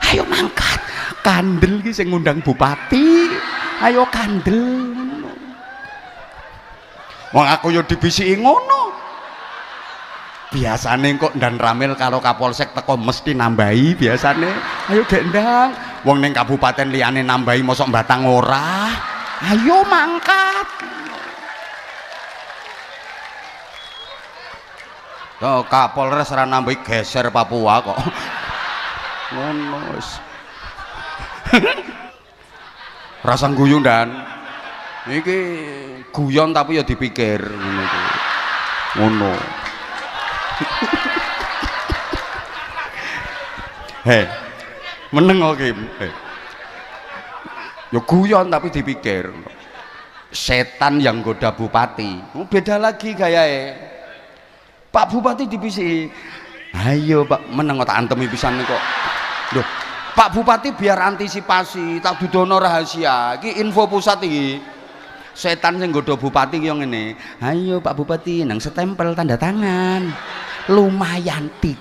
ayo mangkat kandel iki sing ngundang bupati ayo kandel wong aku yo dibisiki ngono biasane kok dan Ramil karo Kapolsek teko mesti nambahi biasane ayo gendang wong ning kabupaten liyane nambahi mosok Batang ora ayo mangkat oh, Kapolres ora nambahi geser Papua kok ngono wis rasa guyu dan iki guyon tapi ya dipikir ngono iki ngono heh meneng kok Kim ya guyon tapi dipikir setan yang goda bupati beda lagi gayae Pak Bupati dibisi ayo Pak meneng tak antemi pisan kok loh Pak Bupati biar antisipasi tak dudono rahasia iki info pusat iki setan yang goda bupati yang ini ayo Pak Bupati nang setempel tanda tangan lumayan 30%.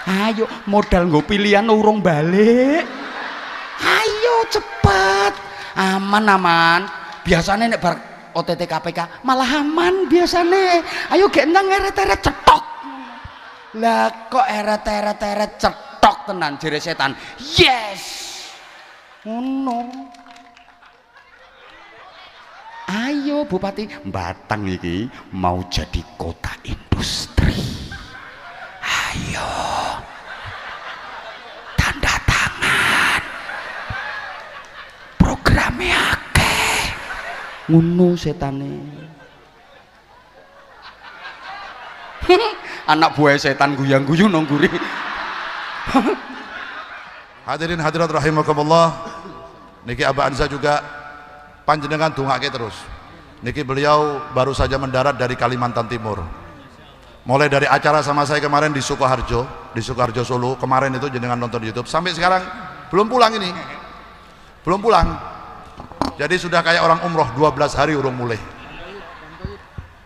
Ayo modal nggo pilihan urung balik ayo cepet aman biasanya nek bar OTT KPK malah aman biasanya ayo gendang eret-eret cetok lah kok eret-eret cetok tenan jere setan yes ngono ayo Bupati Batang iki mau jadi kota industri ayo tanda tangan programnya akeh ngono setane anak buah setan guyang-guyu nongguri hadirin hadirat rahimakumullah niki Abah Anza juga panjenengan dongake terus niki beliau baru saja mendarat dari Kalimantan Timur mulai dari acara sama saya kemarin di Sukoharjo Solo kemarin itu jenengan nonton di YouTube sampai sekarang belum pulang ini belum pulang jadi sudah kayak orang umroh 12 hari urung mulai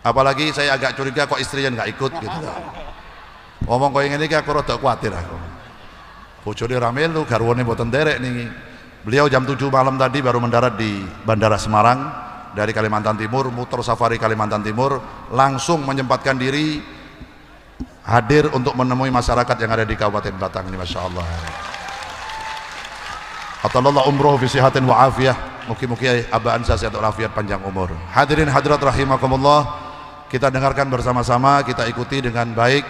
apalagi saya agak curiga kok istrinya nggak ikut gitu ngomong kok ini aku rada khawatir aku bojone Ramil lu garwane mboten derek nih beliau jam 7 malam tadi baru mendarat di Bandara Semarang dari Kalimantan Timur muter safari Kalimantan Timur langsung menyempatkan diri hadir untuk menemui masyarakat yang ada di Kabupaten Batang ini Masya Allah Atallah umroh fi sihatin wa afiyah mugi-mugi Abah Anza sehat walafiat panjang umur hadirin hadirat rahimakumullah kita dengarkan bersama-sama kita ikuti dengan baik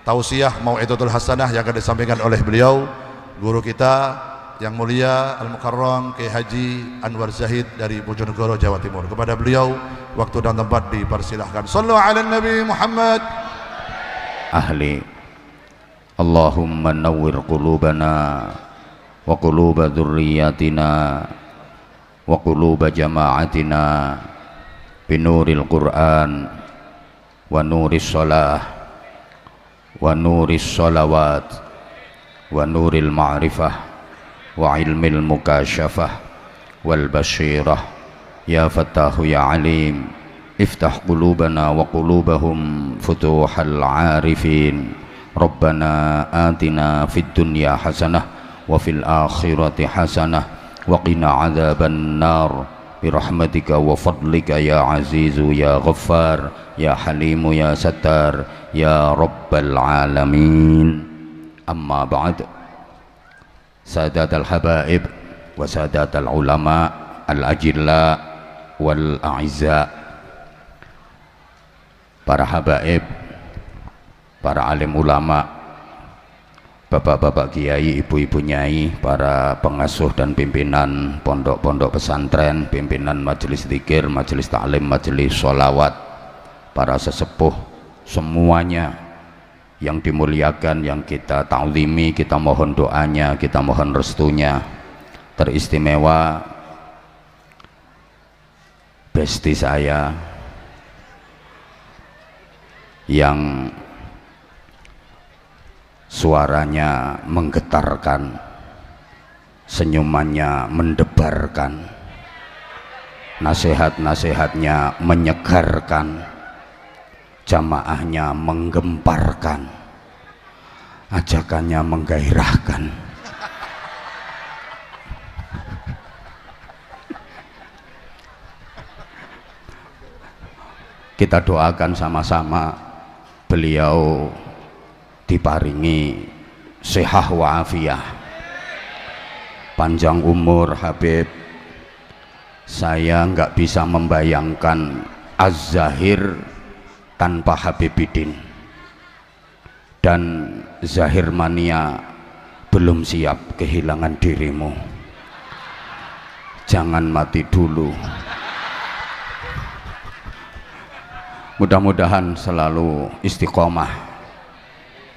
tausiah mau'izatul hasanah yang akan disampaikan oleh beliau guru kita yang mulia Al-Mukarram Kiai Haji Anwar Zahid dari Bojonegoro Jawa Timur kepada beliau waktu dan tempat dipersilahkan sallu ala Nabi Muhammad ahli Allahumma nawwir qulubana wa quluba dzurriyyatina wa quluba jama'atina binuril Qur'an wa nuris shalah wa nuris shalawat wa nuril ma'rifah wa ilmil mukasyafah wal basyirah ya fattahu ya alim iftah qulubana wa qulubahum futuhal arifin rabbana atina fid dunya hasanah wa fil akhirati hasanah wa qina adzaban nar birahmatika wa fadlika ya azizu ya ghaffar ya halimu ya sattar ya rabbal alamin amma ba'd sadat al-habaib wa sadat al-ulama al-ajilla wal a'izza para habaib para alim ulama bapak-bapak kiai ibu-ibu nyai para pengasuh dan pimpinan pondok-pondok pesantren pimpinan majelis zikir majelis taklim majelis sholawat para sesepuh semuanya yang dimuliakan yang kita ta'zimi kita mohon doanya kita mohon restunya teristimewa besti saya yang suaranya menggetarkan senyumannya mendebarkan nasihat-nasihatnya menyegarkan jamaahnya menggemparkan ajakannya menggairahkan. Kita doakan sama-sama beliau diparingi sehat wa'afiyah, panjang umur. Habib, saya nggak bisa membayangkan Az-Zahir tanpa Habibidin, dan Zahir Mania belum siap kehilangan dirimu. Jangan mati dulu. Mudah-mudahan selalu istiqomah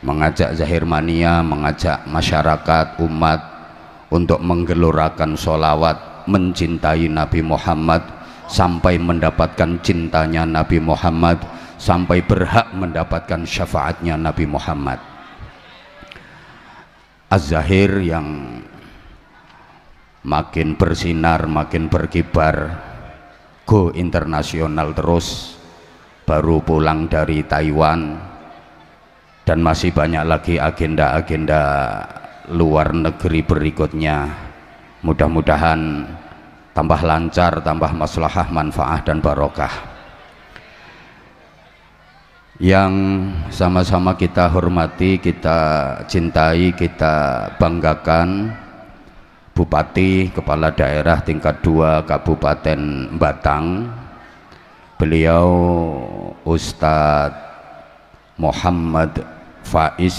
mengajak Zahir Mania, mengajak masyarakat umat untuk menggelorakan sholawat, mencintai Nabi Muhammad sampai mendapatkan cintanya Nabi Muhammad, sampai berhak mendapatkan syafaatnya Nabi Muhammad. Az-Zahir yang makin bersinar, makin berkibar, go internasional terus, baru pulang dari Taiwan, dan masih banyak lagi agenda-agenda luar negeri berikutnya. Mudah-mudahan tambah lancar, tambah maslahah, manfaah dan barokah. Yang sama-sama kita hormati, kita cintai, kita banggakan, Bupati Kepala Daerah tingkat 2 Kabupaten Batang, beliau Ustadz Muhammad Faiz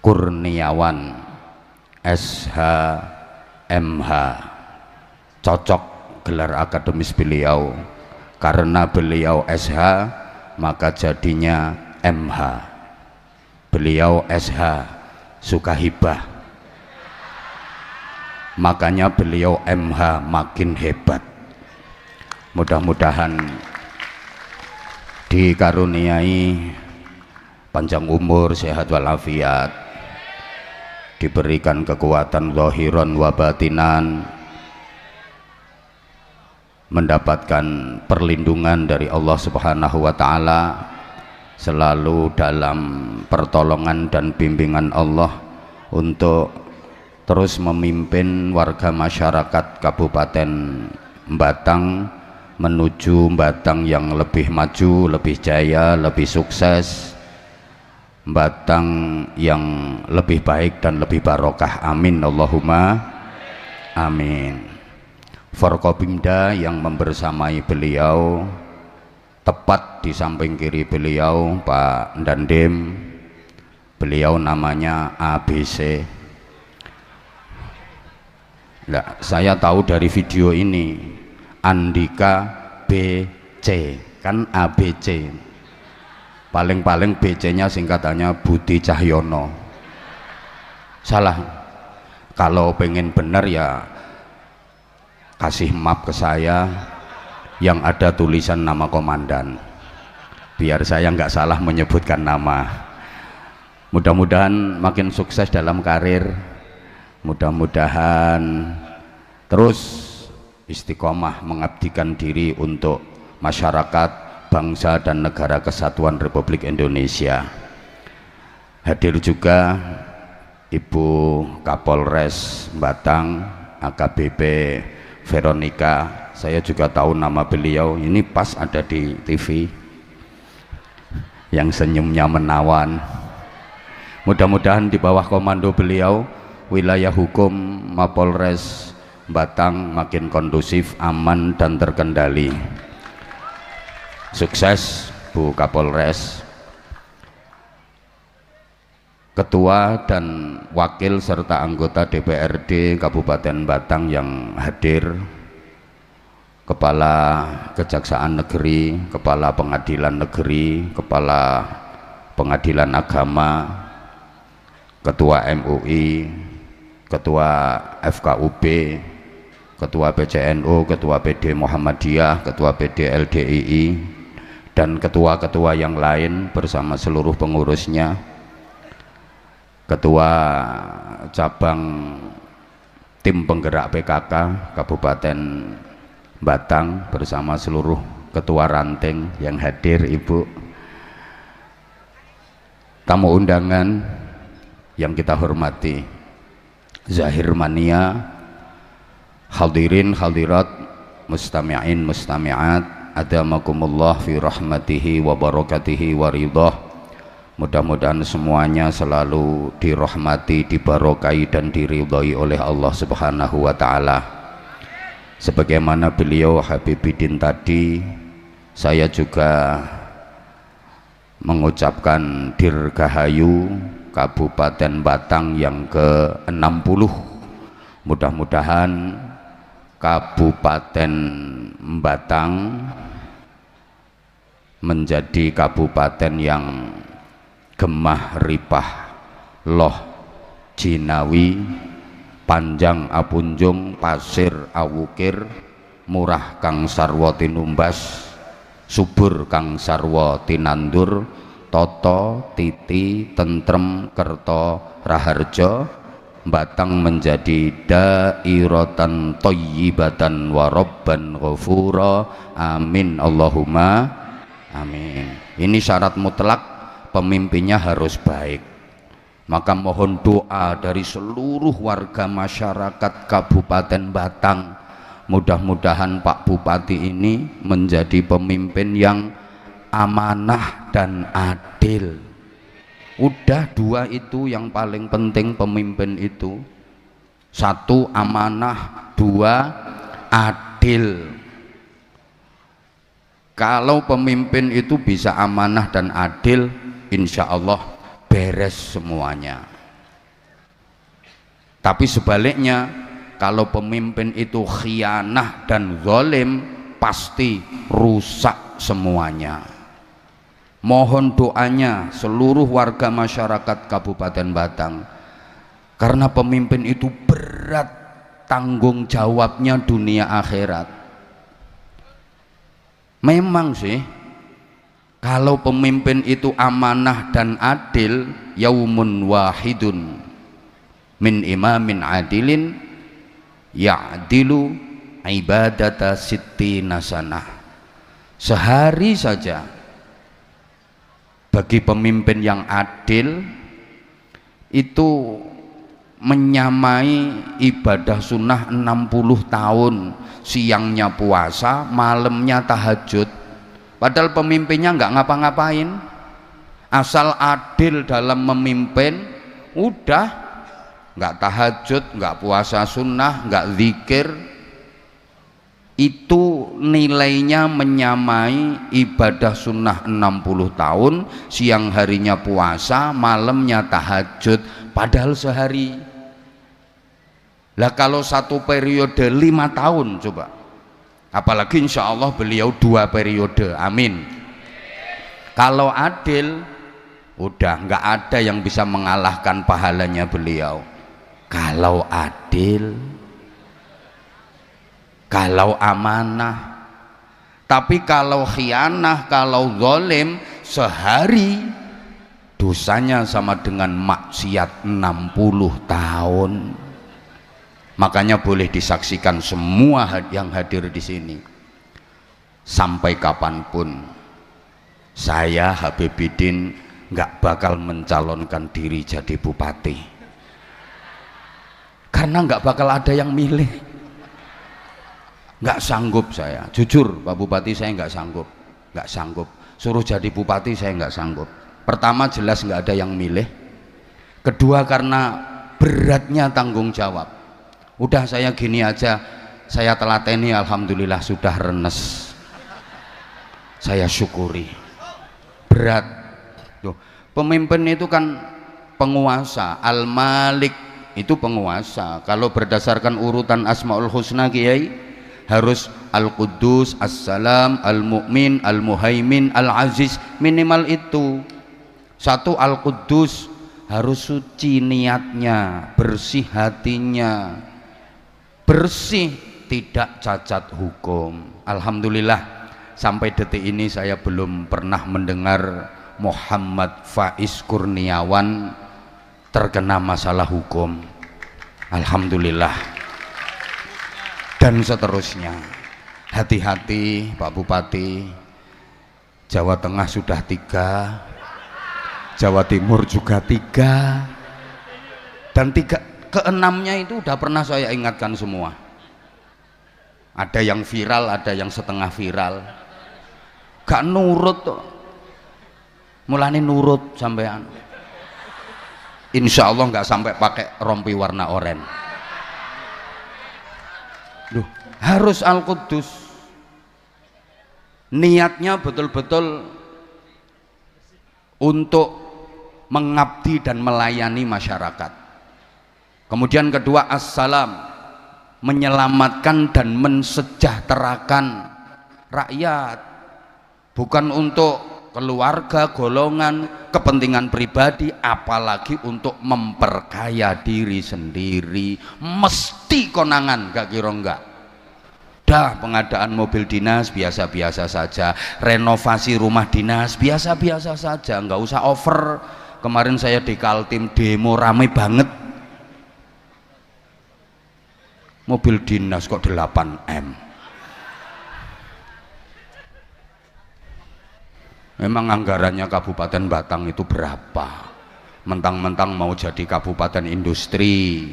Kurniawan SH MH. Cocok gelar akademis beliau, karena beliau SH maka jadinya MH. Beliau SH suka hibah, makanya beliau MH makin hebat. Mudah-mudahan dikaruniai panjang umur, sehat walafiat, diberikan kekuatan zahiran wa batinan, mendapatkan perlindungan dari Allah Subhanahu wa Ta'ala, selalu dalam pertolongan dan bimbingan Allah untuk terus memimpin warga masyarakat Kabupaten Batang menuju Batang yang lebih maju, lebih jaya, lebih sukses, Batang yang lebih baik dan lebih barokah. Amin Allahumma amin. Forkopimda yang membersamai beliau, tepat di samping kiri beliau Pak Dandim, beliau namanya ABC. Nah, saya tahu dari video ini Andika BC, kan ABC, paling-paling BC nya singkatannya Budi Cahyono. Salah, kalau pengen benar ya kasih map ke saya yang ada tulisan nama komandan, biar saya nggak salah menyebutkan nama. Mudah-mudahan makin sukses dalam karir, mudah-mudahan terus istiqomah mengabdikan diri untuk masyarakat, bangsa dan negara kesatuan Republik Indonesia. Hadir juga Ibu Kapolres Batang AKBP Veronica, saya juga tahu nama beliau, ini pas ada di TV, yang senyumnya menawan. Mudah-mudahan di bawah komando beliau wilayah hukum Mapolres Batang makin kondusif, aman dan terkendali. Sukses Bu Kapolres. Ketua dan wakil serta anggota DPRD Kabupaten Batang yang hadir, Kepala Kejaksaan Negeri, Kepala Pengadilan Negeri, Kepala Pengadilan Agama, Ketua MUI, Ketua FKUB, Ketua PCNU, Ketua PD Muhammadiyah, Ketua PD LDII, dan ketua-ketua yang lain bersama seluruh pengurusnya, Ketua Cabang Tim Penggerak PKK Kabupaten Batang bersama seluruh ketua ranting yang hadir, Ibu, tamu undangan, yang kita hormati, Zahir Mania, hadirin hadirat, mustami'in mustami'at, adamakumullah fi rahmatihi wa barakatihi wa ridhah. Mudah-mudahan semuanya selalu dirahmati, dibarokai dan diridhai oleh Allah Subhanahu wa taala. Sebagaimana beliau Habibidin tadi, saya juga mengucapkan Dirgahayu Kabupaten Batang yang ke-60. Mudah-mudahan Kabupaten Batang menjadi kabupaten yang gemah ripah loh jinawi, panjang apunjung, pasir awukir, murah kang sarwa tinumbas, subur kang sarwa tinandur, toto titi tentrem kerto raharjo. Batang menjadi dairatan thayyibatan wa rabban ghafura, amin Allahumma amin. Ini syarat mutlak, pemimpinnya harus baik. Maka mohon doa dari seluruh warga masyarakat Kabupaten Batang, mudah-mudahan Pak Bupati ini menjadi pemimpin yang amanah dan adil. Udah dua itu yang paling penting pemimpin itu. Satu amanah, dua adil. Kalau pemimpin itu bisa amanah dan adil, insya Allah beres semuanya. Tapi sebaliknya, kalau pemimpin itu khianah dan zalim, pasti rusak semuanya. Mohon doanya seluruh warga masyarakat Kabupaten Batang, karena pemimpin itu berat tanggung jawabnya dunia akhirat. Memang sih kalau pemimpin itu amanah dan adil, yaumun wahidun min imamin adilin ya'dilu ibadata sittina sanah. Sehari saja bagi pemimpin yang adil itu menyamai ibadah sunnah 60 tahun, siangnya puasa, malamnya tahajud. Padahal pemimpinnya nggak ngapa-ngapain, asal adil dalam memimpin, udah nggak tahajud, nggak puasa sunnah, nggak zikir, itu nilainya menyamai ibadah sunnah 60 tahun, siang harinya puasa, malamnya tahajud, padahal sehari. Lah kalau satu periode 5 tahun coba, apalagi insya Allah beliau 2 periode, amin. Kalau adil, udah nggak ada yang bisa mengalahkan pahalanya beliau. Kalau adil, kalau amanah. Tapi kalau khianah, kalau zalim, sehari dosanya sama dengan maksiat 60 tahun. Makanya boleh disaksikan semua yang hadir di sini. Sampai kapanpun saya Habibidin nggak bakal mencalonkan diri jadi bupati, karena nggak bakal ada yang milih. Nggak sanggup saya, jujur Pak Bupati, saya nggak sanggup, suruh jadi bupati saya nggak sanggup. Pertama jelas nggak ada yang milih, kedua karena beratnya tanggung jawab. Udah saya gini aja, saya telateni, alhamdulillah sudah renes, saya syukuri. Berat tuh, pemimpin itu kan penguasa, al-malik itu penguasa. Kalau berdasarkan urutan asmaul husna kiai, harus Al-Quddus, As-Salam, Al-Mu'min, Al-Muhaimin, Al-Aziz, minimal itu. Satu, Al-Quddus harus suci niatnya, bersih hatinya, bersih, tidak cacat hukum. Alhamdulillah sampai detik ini saya belum pernah mendengar Muhammad Faiz Kurniawan terkena masalah hukum. Alhamdulillah. Dan seterusnya. Hati-hati Pak Bupati, Jawa Tengah sudah 3, Jawa Timur juga 3, Dan keenamnya itu udah pernah saya ingatkan semua. Ada yang viral, ada yang setengah viral. Gak nurut tuh. Mulane nurut sampean. Insya Allah nggak sampai pakai rompi warna oranye. Duh, harus Al-Quddus. Niatnya betul-betul untuk mengabdi dan melayani masyarakat. Kemudian kedua, assalam, menyelamatkan dan mensejahterakan rakyat, bukan untuk keluarga, golongan, kepentingan pribadi, apalagi untuk memperkaya diri sendiri. Mesti konangan, gak kira enggak. Dah, pengadaan mobil dinas biasa-biasa saja, renovasi rumah dinas biasa-biasa saja, nggak usah over. Kemarin saya di Kaltim demo rame banget, mobil dinas kok 8M. Memang anggarannya Kabupaten Batang itu berapa? Mentang-mentang mau jadi kabupaten industri.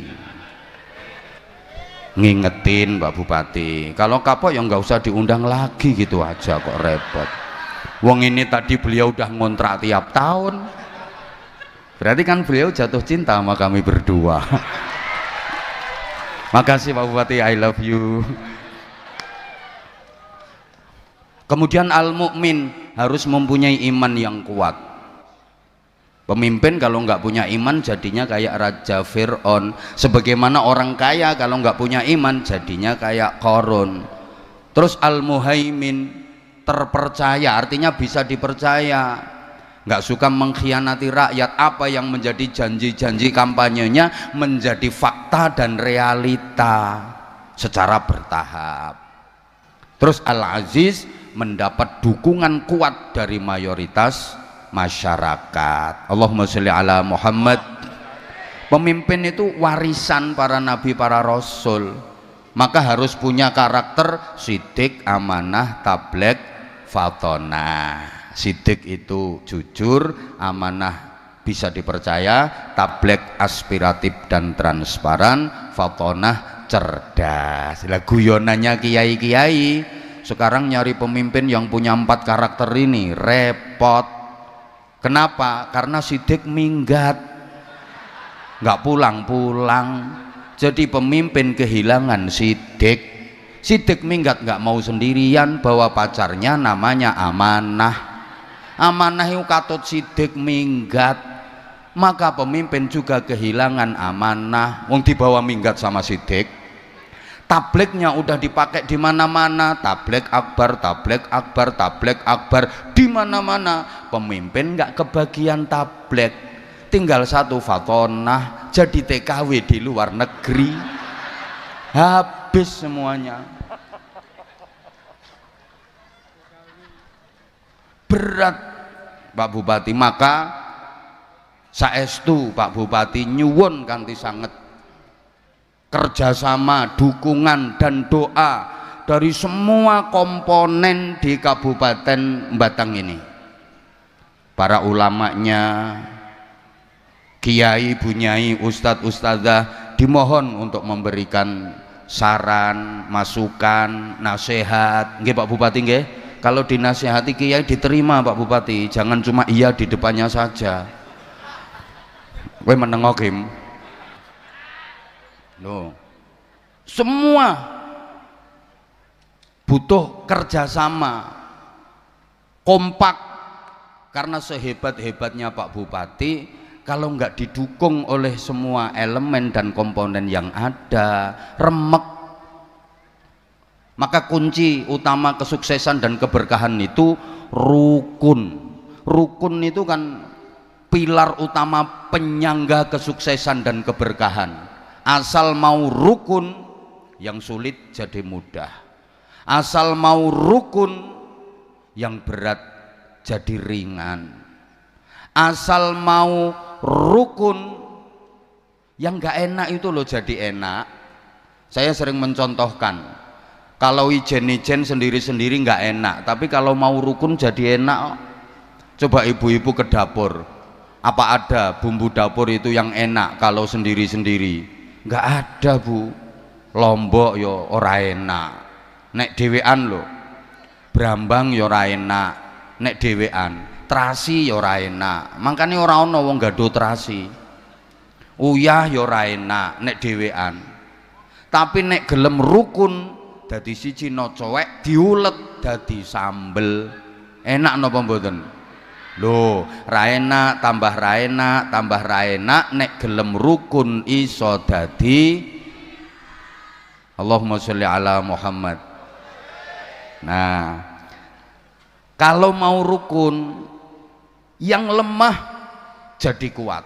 Ngingetin Pak Bupati, kalau kapok ya nggak usah diundang lagi gitu aja, kok repot. Wong ini tadi beliau udah ngontrak tiap tahun, berarti kan beliau jatuh cinta sama kami berdua. Makasih Pak Bupati, I love you. Kemudian al-mu'min, harus mempunyai iman yang kuat. Pemimpin kalau nggak punya iman jadinya kayak Raja Fir'aun. Sebagaimana orang kaya kalau nggak punya iman jadinya kayak Qarun. Terus al-muhaimin, terpercaya, artinya bisa dipercaya, nggak suka mengkhianati rakyat. Apa yang menjadi janji-janji kampanyenya menjadi fakta dan realita secara bertahap. Terus al-aziz, mendapat dukungan kuat dari mayoritas masyarakat. Allahumma sholli ala Muhammad. Pemimpin itu warisan para nabi, para rasul, maka harus punya karakter sidik, amanah, tabligh, fatonah. Sidik itu jujur, amanah bisa dipercaya, tabligh aspiratif dan transparan, fatonah cerdas. Lah guyonannya kiai-kiai sekarang nyari pemimpin yang punya 4 karakter ini repot. Kenapa? Karena sidik minggat, nggak pulang-pulang. Jadi pemimpin kehilangan sidik. Sidik minggat, nggak mau sendirian, bawa pacarnya namanya amanah. Amanah itu katut sidik minggat, maka pemimpin juga kehilangan amanah. Wong dibawa minggat sama sidik. Tablignya udah dipakai di mana-mana, tabligh akbar, tabligh akbar, tabligh akbar, di mana-mana. Pemimpin nggak kebagian tabligh, tinggal 1 fatonah, jadi TKW di luar negeri, habis semuanya. Berat Pak Bupati, maka saestu Pak Bupati nyuwun kanthi sanget kerjasama, dukungan dan doa dari semua komponen di Kabupaten Batang ini. Para ulamanya, kiai, bunyai, ustadz, ustadzah dimohon untuk memberikan saran, masukan, nasihat. Nggih Pak Bupati nggih. Kalau dinasihati kiai diterima Pak Bupati, jangan cuma iya di depannya saja. Kowe menengo Kim. Loh, semua butuh kerjasama, kompak, karena sehebat-hebatnya Pak Bupati kalau nggak didukung oleh semua elemen dan komponen yang ada, remek. Maka kunci utama kesuksesan dan keberkahan itu rukun. Rukun itu kan pilar utama penyangga kesuksesan dan keberkahan. Asal mau rukun, yang sulit jadi mudah. Asal mau rukun, yang berat jadi ringan. Asal mau rukun, yang gak enak itu loh jadi enak. Saya sering mencontohkan, kalau ijen-ijen sendiri-sendiri gak enak, tapi kalau mau rukun jadi enak. Coba ibu-ibu ke dapur, Apa ada bumbu dapur itu yang enak kalau sendiri-sendiri? Nggak ada, Bu. Lombok yo ora enak nek dhewean lho, Brambang yo ora enak nek dhewean, terasi yo ora enak, makanya ora ana wong gadho terasi. Uyah yo ora enak nek dhewean, tapi nek gelem rukun dadi siji no cowek diulet dadi sambel, enak napa mboten? Lho, ra enak tambah ra enak tambah ra enak, nek gelem rukun iso dadi Allahumma sholli ala Muhammad. Nah, kalau mau rukun, yang lemah jadi kuat.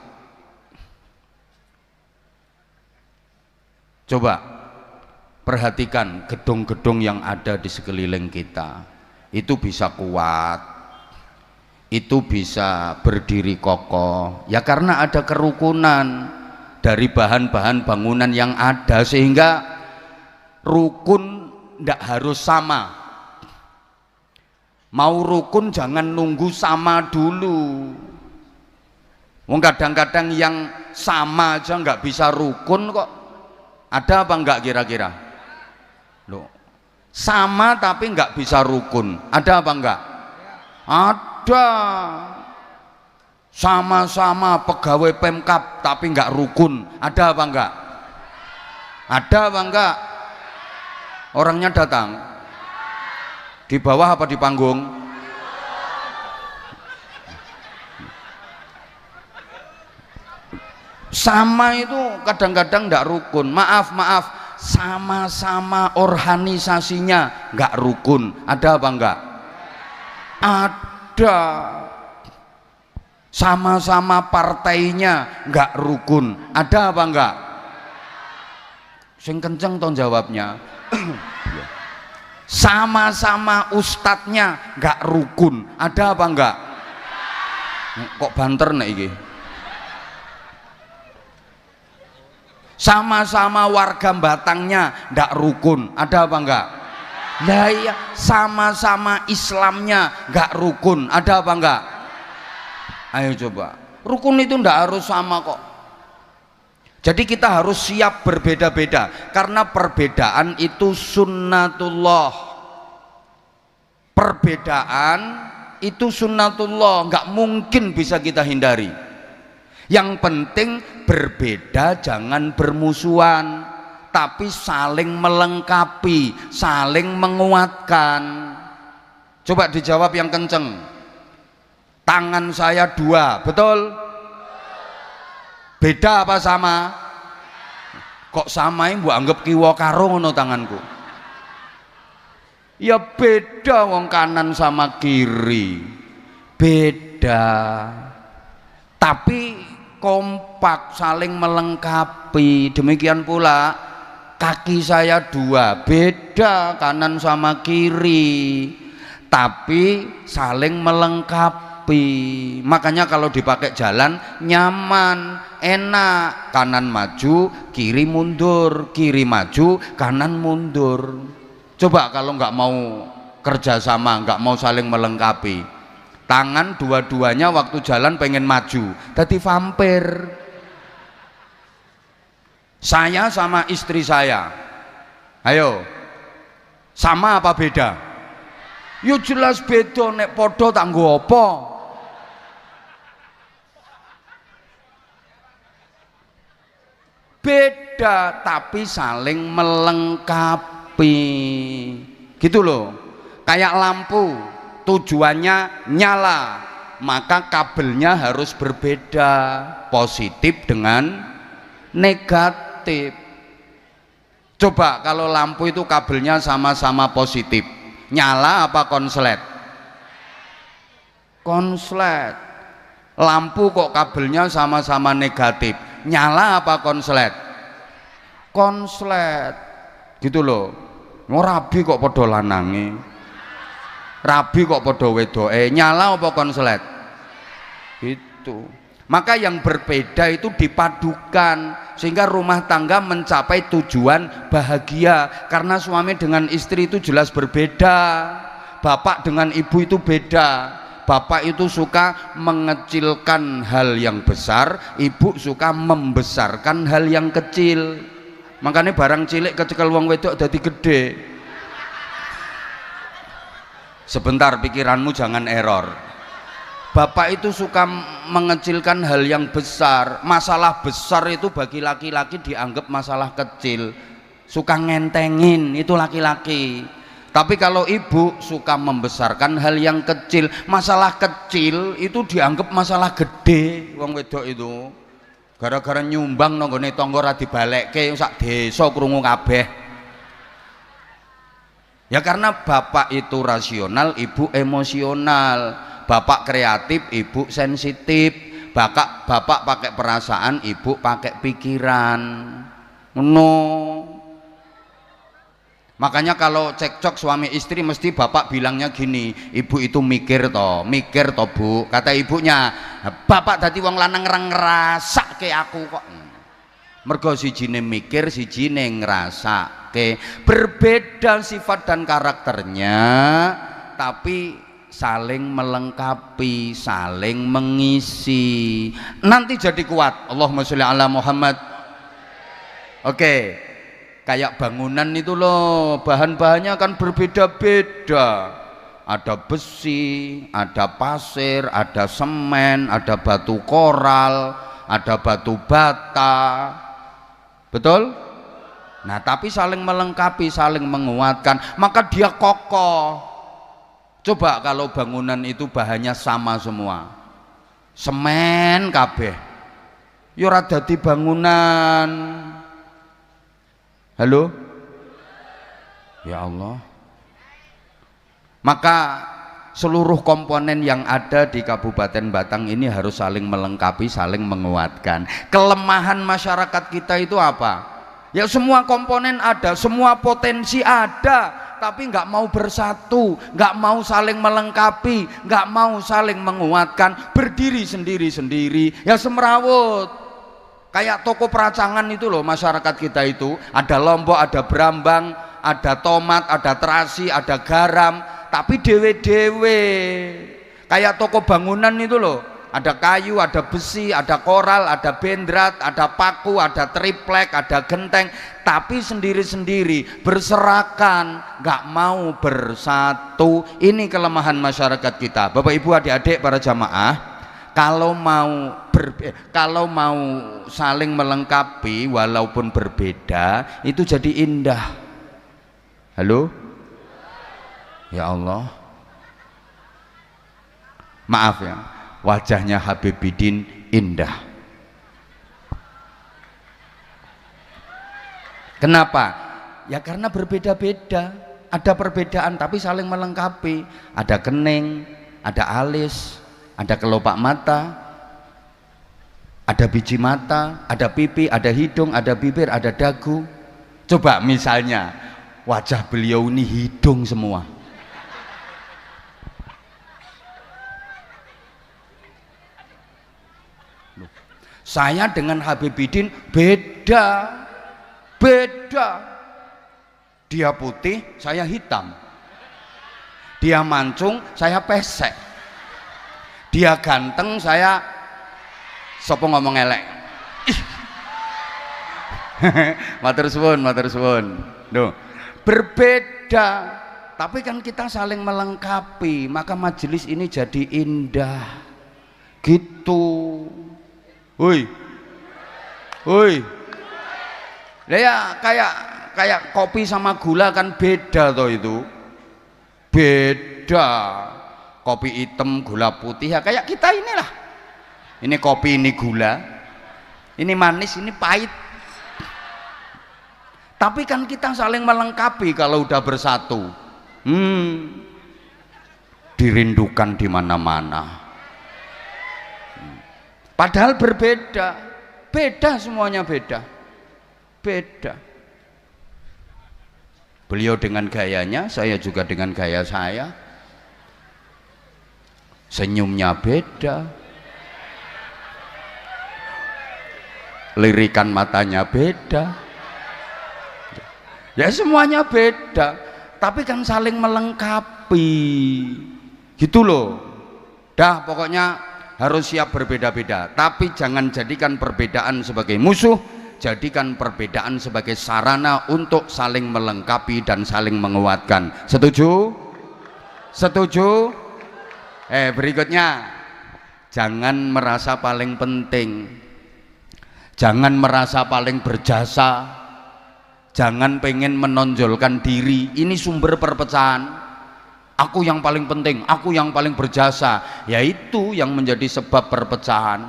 Coba perhatikan gedung-gedung yang ada di sekeliling kita, itu bisa kuat, itu bisa berdiri kokoh ya karena ada kerukunan dari bahan-bahan bangunan yang ada, sehingga rukun ndak harus sama. Mau rukun jangan nunggu sama dulu. Wong kadang-kadang yang sama aja nggak bisa rukun kok. Ada apa enggak kira-kira? Loh, sama tapi nggak bisa rukun. Ada apa enggak? Ada. Sama-sama pegawai Pemkab tapi nggak rukun. Ada apa enggak? Ada apa enggak? Orangnya datang di bawah apa di panggung? Sama itu kadang-kadang nggak rukun. Maaf, sama-sama organisasinya nggak rukun. Ada apa enggak? Ada. Sama-sama partainya nggak rukun. Ada apa enggak? Sing kenceng toh jawabnya. Sama-sama ustadznya nggak rukun. Ada apa enggak? Kok banter nek iki? Sama-sama warga batangnya nggak rukun. Ada apa enggak? Lah iya, sama-sama Islamnya nggak rukun. Ada apa enggak? Ayo coba. Rukun itu nggak harus sama kok. Jadi kita harus siap berbeda-beda, karena perbedaan itu sunnatullah. Perbedaan itu sunnatullah, nggak mungkin bisa kita hindari. Yang penting berbeda, jangan bermusuhan, tapi saling melengkapi, saling menguatkan. Coba dijawab yang kenceng. Tangan saya dua, betul? Beda apa sama? Kok samain mbok anggap kiwa karo ngono tanganku? Ya beda, wong kanan sama kiri beda, tapi kompak, saling melengkapi. Demikian pula kaki saya dua, beda kanan sama kiri, tapi saling melengkapi. Makanya kalau dipakai jalan nyaman, enak. Kanan maju, kiri mundur, kiri maju, kanan mundur. Coba kalau nggak mau kerja sama, nggak mau saling melengkapi, tangan dua-duanya waktu jalan pengen maju, jadi vampir. Saya sama istri saya, ayo, sama apa beda? Yo jelas beda, nek podo tak nggo apa? Beda tapi saling melengkapi, gitu loh. Kayak lampu, tujuannya nyala, maka kabelnya harus berbeda, positif dengan negatif. Coba kalau lampu itu kabelnya sama-sama positif, nyala apa konslet? Konslet. Lampu kok kabelnya sama-sama negatif, nyala apa konslet? Konslet. Gitu loh. Rabi kok podo lanange, rabi kok podo wedoke, nyala apa konslet? Itu. Maka yang berbeda itu dipadukan sehingga rumah tangga mencapai tujuan bahagia. Karena suami dengan istri itu jelas berbeda, bapak dengan ibu itu beda, Bapak itu suka mengecilkan hal yang besar, ibu suka membesarkan hal yang kecil. Makanya barang cilik kecekel wong wedok dadi gede. Sebentar, pikiranmu jangan error. Bapak itu suka mengecilkan hal yang besar. Masalah besar itu bagi laki-laki dianggap masalah kecil. Suka ngentengin, itu laki-laki. Tapi kalau ibu suka membesarkan hal yang kecil. Masalah kecil itu dianggap masalah gede. Wong wedok itu gara-gara nyumbang nanggone tangga ra dibalekke sak desa krungu kabeh. Ya karena bapak itu rasional, ibu emosional. Bapak kreatif, ibu sensitif. Bapak pakai perasaan, ibu pakai pikiran. Makanya kalau cekcok suami istri mesti bapak bilangnya gini, ibu itu mikir toh bu. Kata ibunya, bapak dadi wong lanang ngrasake aku kok. Mergo sijine mikir, sijine ngrasake. Berbeda sifat dan karakternya, tapi saling melengkapi, saling mengisi. Nanti jadi kuat. Allahumma sholli ala Muhammad. Oke. Kayak bangunan itu loh, bahan-bahannya kan berbeda-beda. Ada besi, ada pasir, ada semen, ada batu koral, ada batu bata. Betul? Nah, tapi saling melengkapi, saling menguatkan, maka dia kokoh. Coba kalau bangunan itu bahannya sama semua, semen kabeh, ya ora dadi bangunan. Halo? Ya Allah. Maka seluruh komponen yang ada di Kabupaten Batang ini harus saling melengkapi, saling menguatkan. Kelemahan masyarakat kita itu apa? Ya semua komponen ada, semua potensi ada, tapi nggak mau bersatu, nggak mau saling melengkapi, nggak mau saling menguatkan, berdiri sendiri-sendiri, ya semrawut. Kayak toko peracangan itu loh, masyarakat kita itu ada lombok, ada brambang, ada tomat, ada terasi, ada garam, tapi dewe-dewe. Kayak toko bangunan itu loh, ada kayu, ada besi, ada koral, ada bendrat, ada paku, ada triplek, ada genteng, tapi sendiri-sendiri, berserakan, nggak mau bersatu. Ini kelemahan masyarakat kita. Bapak Ibu, adik-adik, para jamaah, kalau mau saling melengkapi walaupun berbeda, itu jadi indah. Halo? Ya Allah. Maaf ya, wajahnya Habibidin indah. Kenapa? Ya karena berbeda-beda. Ada perbedaan tapi saling melengkapi. Ada kening, ada alis, ada kelopak mata, ada biji mata, ada pipi, ada hidung, ada bibir, ada dagu. Coba misalnya wajah beliau ini hidung semua. Saya dengan Habibidin beda. Dia putih, saya hitam. Dia mancung, saya pesek. Dia ganteng, saya sopo ngomong elek. Matur suwun. Duh, berbeda, tapi kan kita saling melengkapi, maka majelis ini jadi indah. Gitu. Woi. Ya kayak kopi sama gula kan beda toh itu. Beda. Kopi hitam, gula putih, ya kayak kita inilah. Ini kopi, ini gula, ini manis, ini pahit. Tapi kan kita saling melengkapi kalau udah bersatu. Dirindukan di mana-mana. Padahal berbeda, semuanya beda. Beliau dengan gayanya, saya juga dengan gaya saya. Senyumnya beda, lirikan matanya beda, ya semuanya beda, tapi kan saling melengkapi, gitu loh. Dah pokoknya harus siap berbeda-beda, tapi jangan jadikan perbedaan sebagai musuh, jadikan perbedaan sebagai sarana untuk saling melengkapi dan saling menguatkan. Setuju? Setuju? Berikutnya, jangan merasa paling penting, jangan merasa paling berjasa, jangan pengen menonjolkan diri. Ini sumber perpecahan. Aku yang paling penting, aku yang paling berjasa, yaitu yang menjadi sebab perpecahan.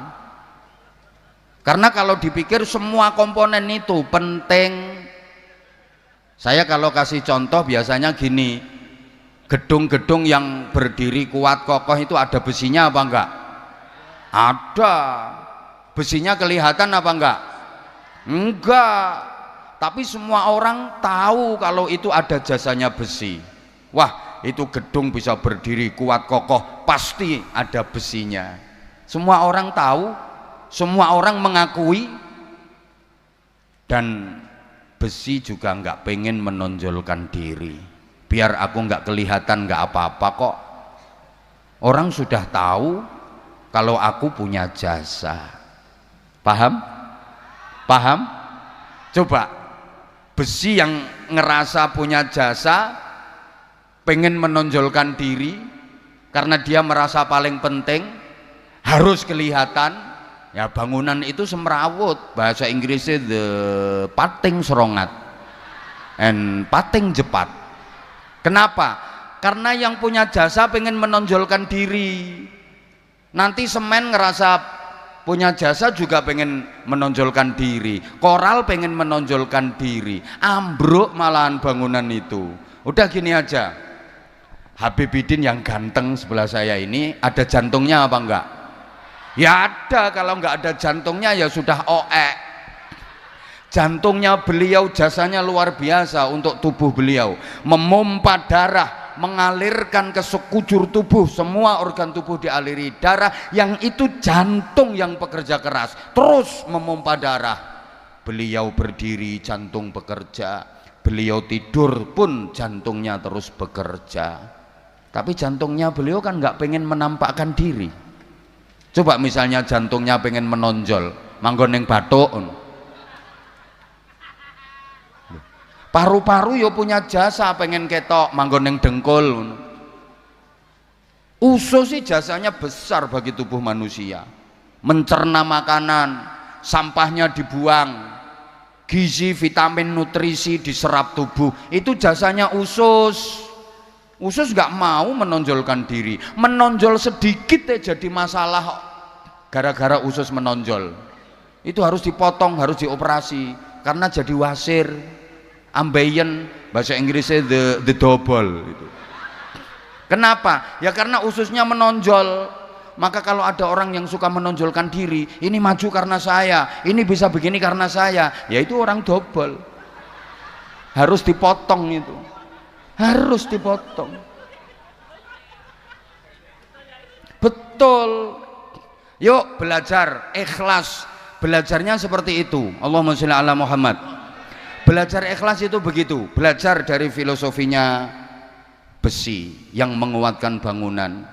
Karena kalau dipikir semua komponen itu penting. Saya kalau kasih contoh biasanya gini, gedung-gedung yang berdiri kuat kokoh itu ada besinya apa enggak? Ada. Besinya kelihatan apa enggak? Enggak. Tapi semua orang tahu kalau itu ada jasanya besi. Wah, itu gedung bisa berdiri kuat kokoh pasti ada besinya. Semua orang tahu, semua orang mengakui, dan besi juga nggak pengen menonjolkan diri. Biar aku nggak kelihatan nggak apa-apa kok. Orang sudah tahu kalau aku punya jasa. Paham? Paham? Coba besi yang ngerasa punya jasa pengen menonjolkan diri karena dia merasa paling penting, harus kelihatan, ya bangunan itu semrawut. Bahasa Inggrisnya the pating serongat and pating jepat. Kenapa? Karena yang punya jasa pengen menonjolkan diri. Nanti semen ngerasa punya jasa juga pengen menonjolkan diri, koral pengen menonjolkan diri, ambruk malahan bangunan itu. Udah gini aja, Habibidin yang ganteng sebelah saya ini ada jantungnya apa enggak? Ya ada. Kalau enggak ada jantungnya ya sudah oek. Jantungnya beliau jasanya luar biasa untuk tubuh beliau, memompa darah, mengalirkan ke sekujur tubuh, semua organ tubuh dialiri darah, yang itu jantung yang bekerja keras terus memompa darah. Beliau berdiri jantung bekerja, beliau tidur pun jantungnya terus bekerja. Tapi jantungnya beliau kan nggak pengen menampakkan diri. Coba misalnya jantungnya pengen menonjol, manggon yang batuk. Paru-paru yo punya jasa pengen ketok, manggon yang dengkul. Usus sih jasanya besar bagi tubuh manusia, mencerna makanan, sampahnya dibuang, gizi, vitamin, nutrisi diserap tubuh, itu jasanya usus. Usus nggak mau menonjolkan diri, menonjol sedikit jadi masalah. Gara-gara usus menonjol, itu harus dipotong, harus dioperasi karena jadi wasir, ambeien, bahasa Inggrisnya the double itu. Kenapa? Ya karena ususnya menonjol. Maka kalau ada orang yang suka menonjolkan diri, ini maju karena saya, ini bisa begini karena saya, ya itu orang double. Harus dipotong itu. Harus dipotong. Betul. Yuk belajar ikhlas. Belajarnya seperti itu. Allahumma sholli ala Muhammad. Belajar ikhlas itu begitu. Belajar dari filosofinya besi yang menguatkan bangunan.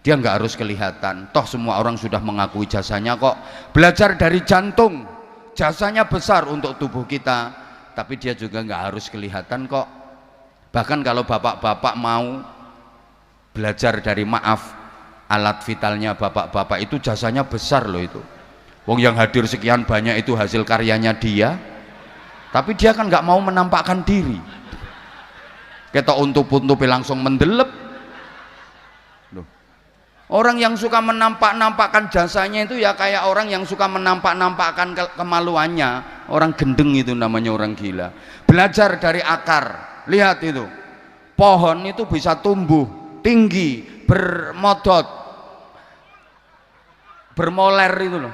Dia nggak harus kelihatan. Toh semua orang sudah mengakui jasanya kok. Belajar dari jantung. Jasanya besar untuk tubuh kita. Tapi dia juga nggak harus kelihatan kok. Bahkan kalau bapak-bapak mau belajar dari maaf, alat vitalnya bapak-bapak itu jasanya besar loh itu. Wong yang hadir sekian banyak itu hasil karyanya dia, tapi dia kan nggak mau menampakkan diri. Kita untup-untupi langsung mendelep. Loh. Orang yang suka menampak-nampakkan jasanya itu ya kayak orang yang suka menampak-nampakkan kemaluannya. Orang gendeng itu namanya orang gila. Belajar dari akar. Lihat itu, pohon itu bisa tumbuh tinggi, bermodot, bermoler itu loh,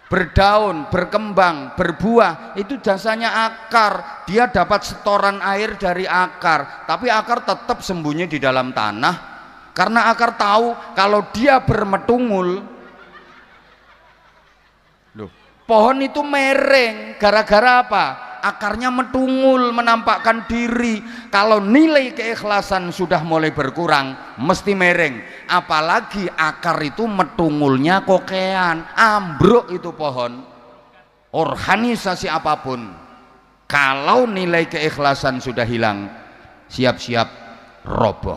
berdaun, berkembang, berbuah, itu jasanya akar. Dia dapat setoran air dari akar, tapi akar tetap sembunyi di dalam tanah karena akar tahu kalau dia bermetungul. Loh, pohon itu mereng gara-gara apa? akarnya metungul, menampakkan diri. Kalau nilai keikhlasan sudah mulai berkurang, mesti mereng. Apalagi akar itu metungulnya kokean, ambruk itu pohon. Organisasi apapun, kalau nilai keikhlasan sudah hilang, siap-siap roboh.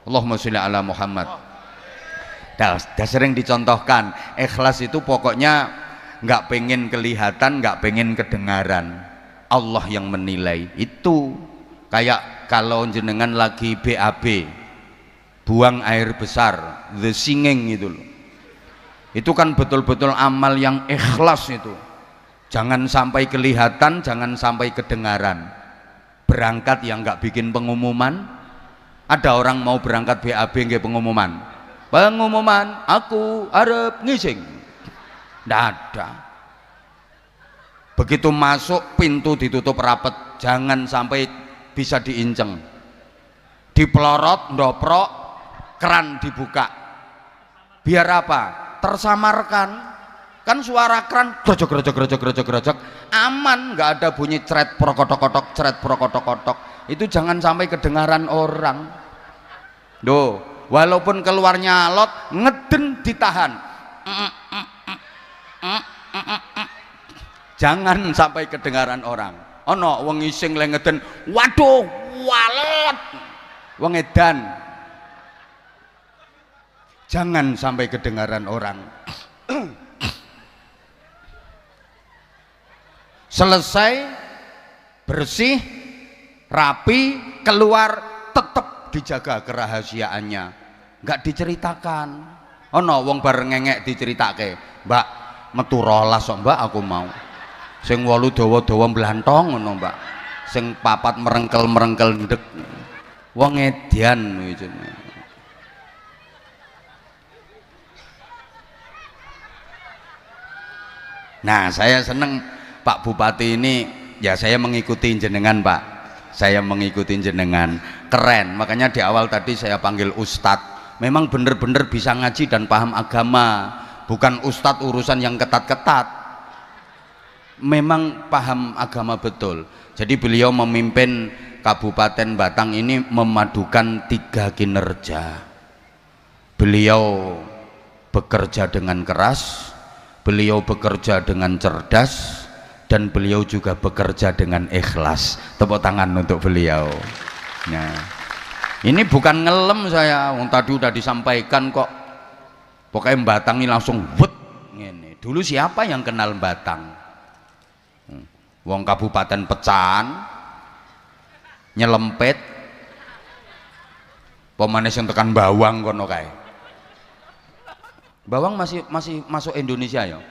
Allahumma sholli ala Muhammad. Dah sering dicontohkan, ikhlas itu pokoknya nggak pengen kelihatan, nggak pengen kedengaran, Allah yang menilai. Itu kayak kalau jenengan lagi BAB, buang air besar, the singing itu loh, itu kan betul-betul amal yang ikhlas itu. Jangan sampai kelihatan, jangan sampai kedengaran. Berangkat yang nggak bikin pengumuman. Ada orang mau berangkat BAB nggak pengumuman, aku arep ngising, nggak ada. Begitu masuk pintu ditutup rapet, jangan sampai bisa diinceng, dipelorot, ndoprok, keran dibuka. Biar apa? Tersamarkan. Kan suara keran grojok, aman, nggak ada bunyi ceret prokotok-kotok, ceret prokotok-kotok. Itu jangan sampai kedengaran orang. Duh, walaupun keluarnya alot, ngeden ditahan. Jangan sampai kedengaran orang. Ono wong ngising le ngeden, waduh, walot. Wong edan. Jangan sampai kedengaran orang. Selesai, bersih, rapi, keluar, tetap dijaga kerahasiaannya, nggak diceritakan. Ono wong bareng ngengek diceritake, mbak metu rolas kok mbak, aku mau sing 8 dawa-dawa mblantong ngono mbak, sing 4 merengkel-merengkel ndek, wong edian itu. Nah, saya seneng Pak Bupati ini, ya saya mengikuti jenengan Pak, saya mengikuti jenengan, keren. Makanya di awal tadi saya panggil Ustadz. Memang bener-bener bisa ngaji dan paham agama, bukan Ustadz urusan yang ketat-ketat, memang paham agama betul. Jadi beliau memimpin Kabupaten Batang ini memadukan 3 kinerja. Beliau bekerja dengan keras, beliau bekerja dengan cerdas, dan beliau juga bekerja dengan ikhlas. Tepuk tangan untuk beliau. Nah, ini bukan ngelem saya, tadi udah disampaikan kok. Pokoknya Batang ini langsung wet ngene. Dulu siapa yang kenal Batang? Wong Kabupaten Pecahan, nyelempet, pemanis yang tekan Bawang kono kae. Bawang masih masuk Indonesia ya?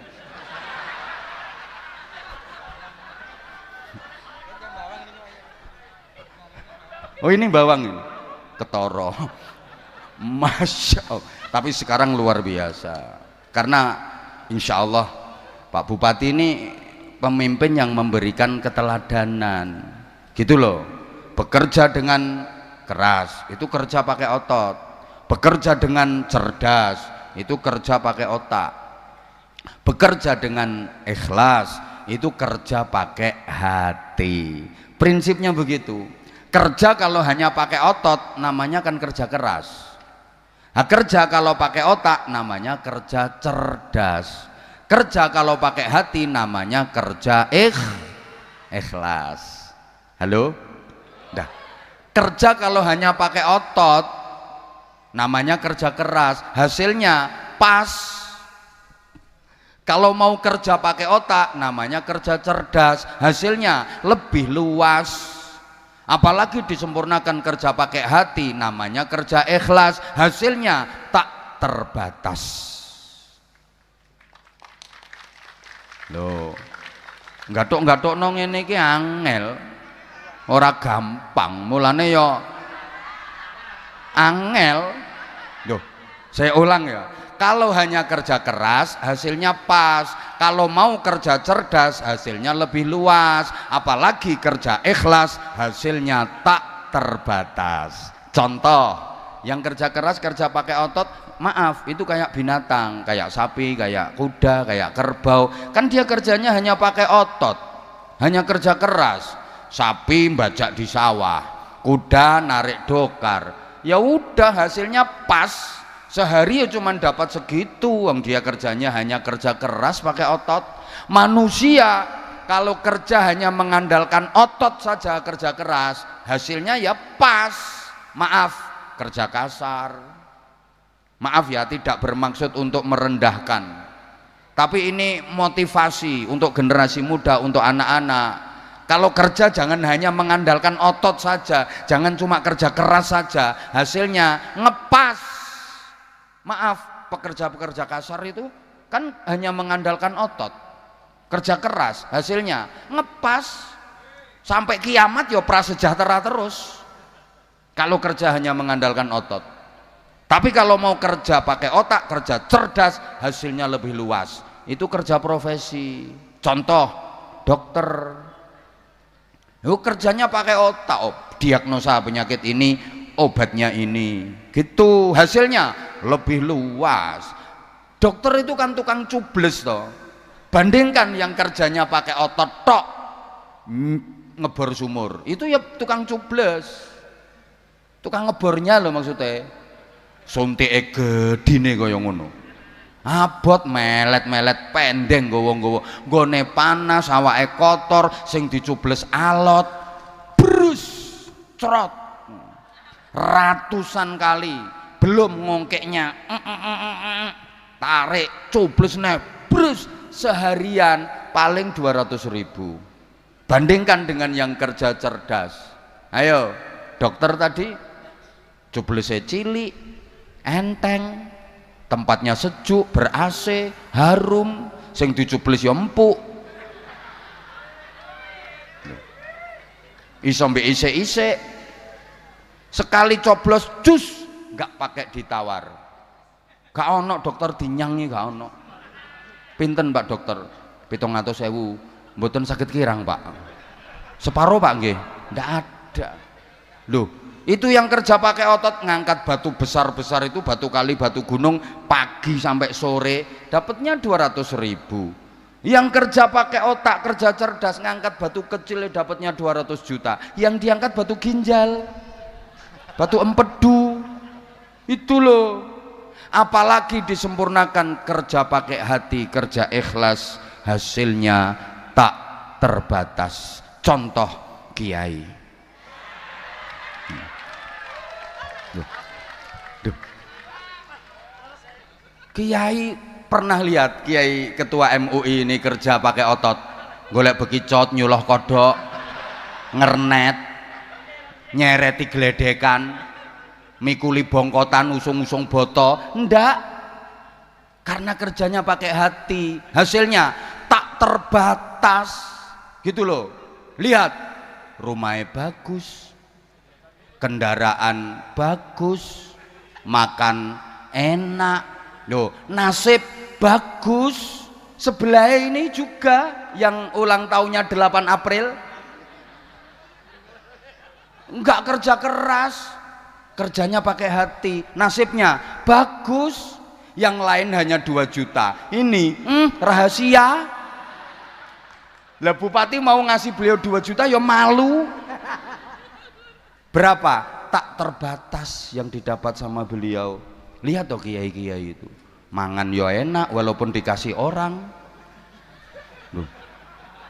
Oh ini bawang ini, ketoro, masya Allah. Tapi sekarang luar biasa, karena insya Allah Pak Bupati ini pemimpin yang memberikan keteladanan, gitu loh. Bekerja dengan keras, itu kerja pakai otot. Bekerja dengan cerdas, itu kerja pakai otak. Bekerja dengan ikhlas, itu kerja pakai hati. Prinsipnya begitu. Kerja kalau hanya pakai otot namanya kan kerja keras. Nah, kerja kalau pakai otak namanya kerja cerdas. Kerja kalau pakai hati namanya kerja ikhlas. Halo? Dah. Kerja kalau hanya pakai otot namanya kerja keras, hasilnya pas. Kalau mau kerja pakai otak namanya kerja cerdas, hasilnya lebih luas. Apalagi disempurnakan kerja pakai hati namanya kerja ikhlas, hasilnya tak terbatas. Loh, gathuk-gathuk nang ngene iki angel, ora gampang, mulane yo angel. Loh, saya ulang ya, kalau hanya kerja keras hasilnya pas, kalau mau kerja cerdas hasilnya lebih luas, apalagi kerja ikhlas hasilnya tak terbatas. Contoh, yang kerja keras kerja pakai otot, maaf, itu kayak binatang, kayak sapi, kayak kuda, kayak kerbau, kan dia kerjanya hanya pakai otot, hanya kerja keras. Sapi bajak di sawah, kuda narik dokar, ya udah hasilnya pas. Sehari ya cuman dapat segitu, wong dia kerjanya hanya kerja keras pakai otot. Manusia kalau kerja hanya mengandalkan otot saja, kerja keras, hasilnya ya pas. Maaf, kerja kasar. Maaf ya, tidak bermaksud untuk merendahkan, tapi ini motivasi untuk generasi muda, untuk anak-anak. Kalau kerja jangan hanya mengandalkan otot saja, jangan cuma kerja keras saja, hasilnya ngepas. Maaf, pekerja-pekerja kasar itu kan hanya mengandalkan otot, kerja keras, hasilnya ngepas. Sampai kiamat ya prasejahtera terus kalau kerja hanya mengandalkan otot. Tapi kalau mau kerja pakai otak, kerja cerdas, hasilnya lebih luas. Itu kerja profesi. Contoh, dokter, kerjanya pakai otak, diagnosa penyakit ini, obatnya ini, gitu, hasilnya lebih luas. Dokter itu kan tukang cubles toh. Bandingkan yang kerjanya pakai otot tok, ngebor sumur, itu ya tukang cubles, tukang ngebornya loh maksudnya. Suntike gedine kaya ngono, abot melet-melet pendeng gowo-gowo, nggone panas, awake kotor, sing dicubles alot, brus, cerot, ratusan kali, belum ngongkeknya, tarik, cubles brus, seharian paling 200.000. Bandingkan dengan yang kerja cerdas. Ayo, dokter tadi cublesnya cilik, enteng, tempatnya sejuk, ber-AC, harum, sing dicubles ya empuk, iso mbek isik-isik, sekali coblos jus nggak pakai ditawar. Gak ono dokter dinyangi, gak ono. Pinten Pak dokter? 700.000. Mboten sakit kirang Pak. Separuh Pak nggih? Ndak ada. Loh, itu yang kerja pakai otot, ngangkat batu besar-besar itu, batu kali, batu gunung, pagi sampai sore dapatnya 200.000. Yang kerja pakai otak, kerja cerdas, ngangkat batu kecil dapatnya 200 juta. Yang diangkat batu ginjal, batu empedu, itu loh. Apalagi disempurnakan kerja pakai hati, kerja ikhlas, hasilnya tak terbatas. Contoh kiai. Kiai, pernah lihat kiai ketua MUI ini kerja pakai otot, golek bekicot, nyuloh kodok, ngernet, nyereti geledekan, mikuli bongkotan, usung-usung boto? Ndak, karena kerjanya pakai hati, hasilnya tak terbatas, gitu loh. Lihat, rumahnya bagus, kendaraan bagus, makan enak, loh, nasib bagus. Sebelah ini juga yang ulang tahunnya 8 April enggak kerja keras, kerjanya pakai hati, nasibnya bagus. Yang lain hanya 2 juta, ini rahasia. Lah bupati mau ngasih beliau 2 juta ya malu. Berapa? Tak terbatas yang didapat sama beliau. Lihat toh kiai-kiai itu, mangan yo enak walaupun dikasih orang. Loh,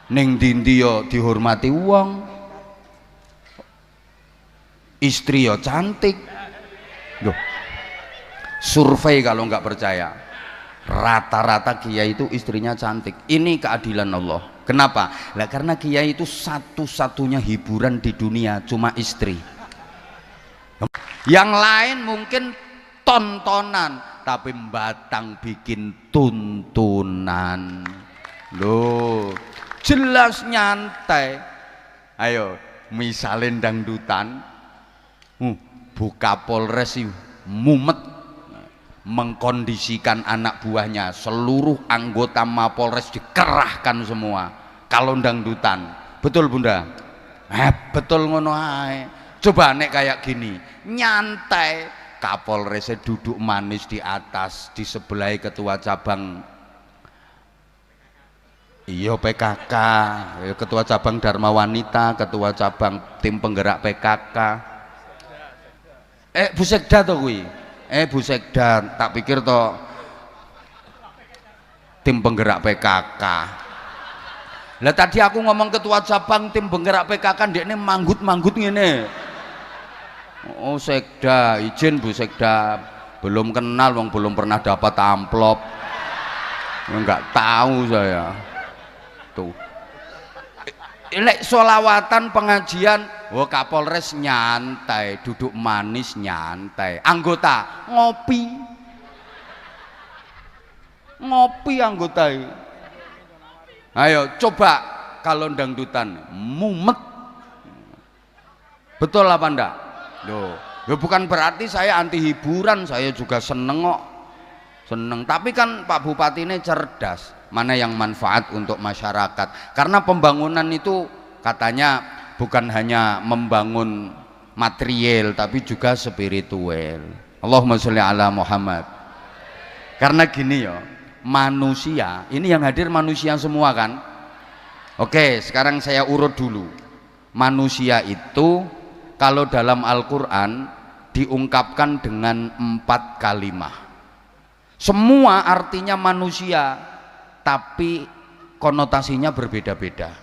ning dindi yo dihormati wong, istri yo cantik. Loh, survei kalau nggak percaya, rata-rata kiai itu istrinya cantik. Ini keadilan Allah. Kenapa? Lah karena kiai itu satu-satunya hiburan di dunia cuma istri. Yang lain mungkin tontonan, tapi batang bikin tuntunan. Loh, jelas nyantai. Ayo, misalin dangdutan, buka Polres mumet mengkondisikan anak buahnya, seluruh anggota Mapolres dikerahkan semua kalau dangdutan. Betul Bunda? Betul ngono ae. Coba nek kayak gini, nyantai, Kapolresnya duduk manis di atas, di sebelah ketua cabang Iya PKK, ketua cabang Dharma Wanita, ketua cabang tim penggerak PKK. Bu Sekda to kuwi. Bu Sekda, tak pikir to tim penggerak PKK. Lah tadi aku ngomong ketua cabang tim penggerak PKK ndekne manggut-manggut ngene. Oh Sekda, izin Bu Sekda. Belum kenal wong belum pernah dapat amplop. Enggak tahu saya. Tuh. Lek solawatan pengajian, oh Kapolres nyantai, duduk manis nyantai. Anggota ngopi. Ngopi anggota. Ayo coba kalau dangdutan mumet. Betul apa enggak? Loh, ya bukan berarti saya anti hiburan, saya juga seneng kok. Seneng, tapi kan Pak Bupati ini cerdas. Mana yang manfaat untuk masyarakat, karena pembangunan itu katanya bukan hanya membangun material tapi juga spiritual. Allahumma sholli ala Muhammad. Karena gini ya, manusia ini yang hadir manusia semua kan. Oke, sekarang saya urut dulu. Manusia itu kalau dalam Al-Quran diungkapkan dengan 4 kalimat. Semua artinya manusia, tapi konotasinya berbeda-beda.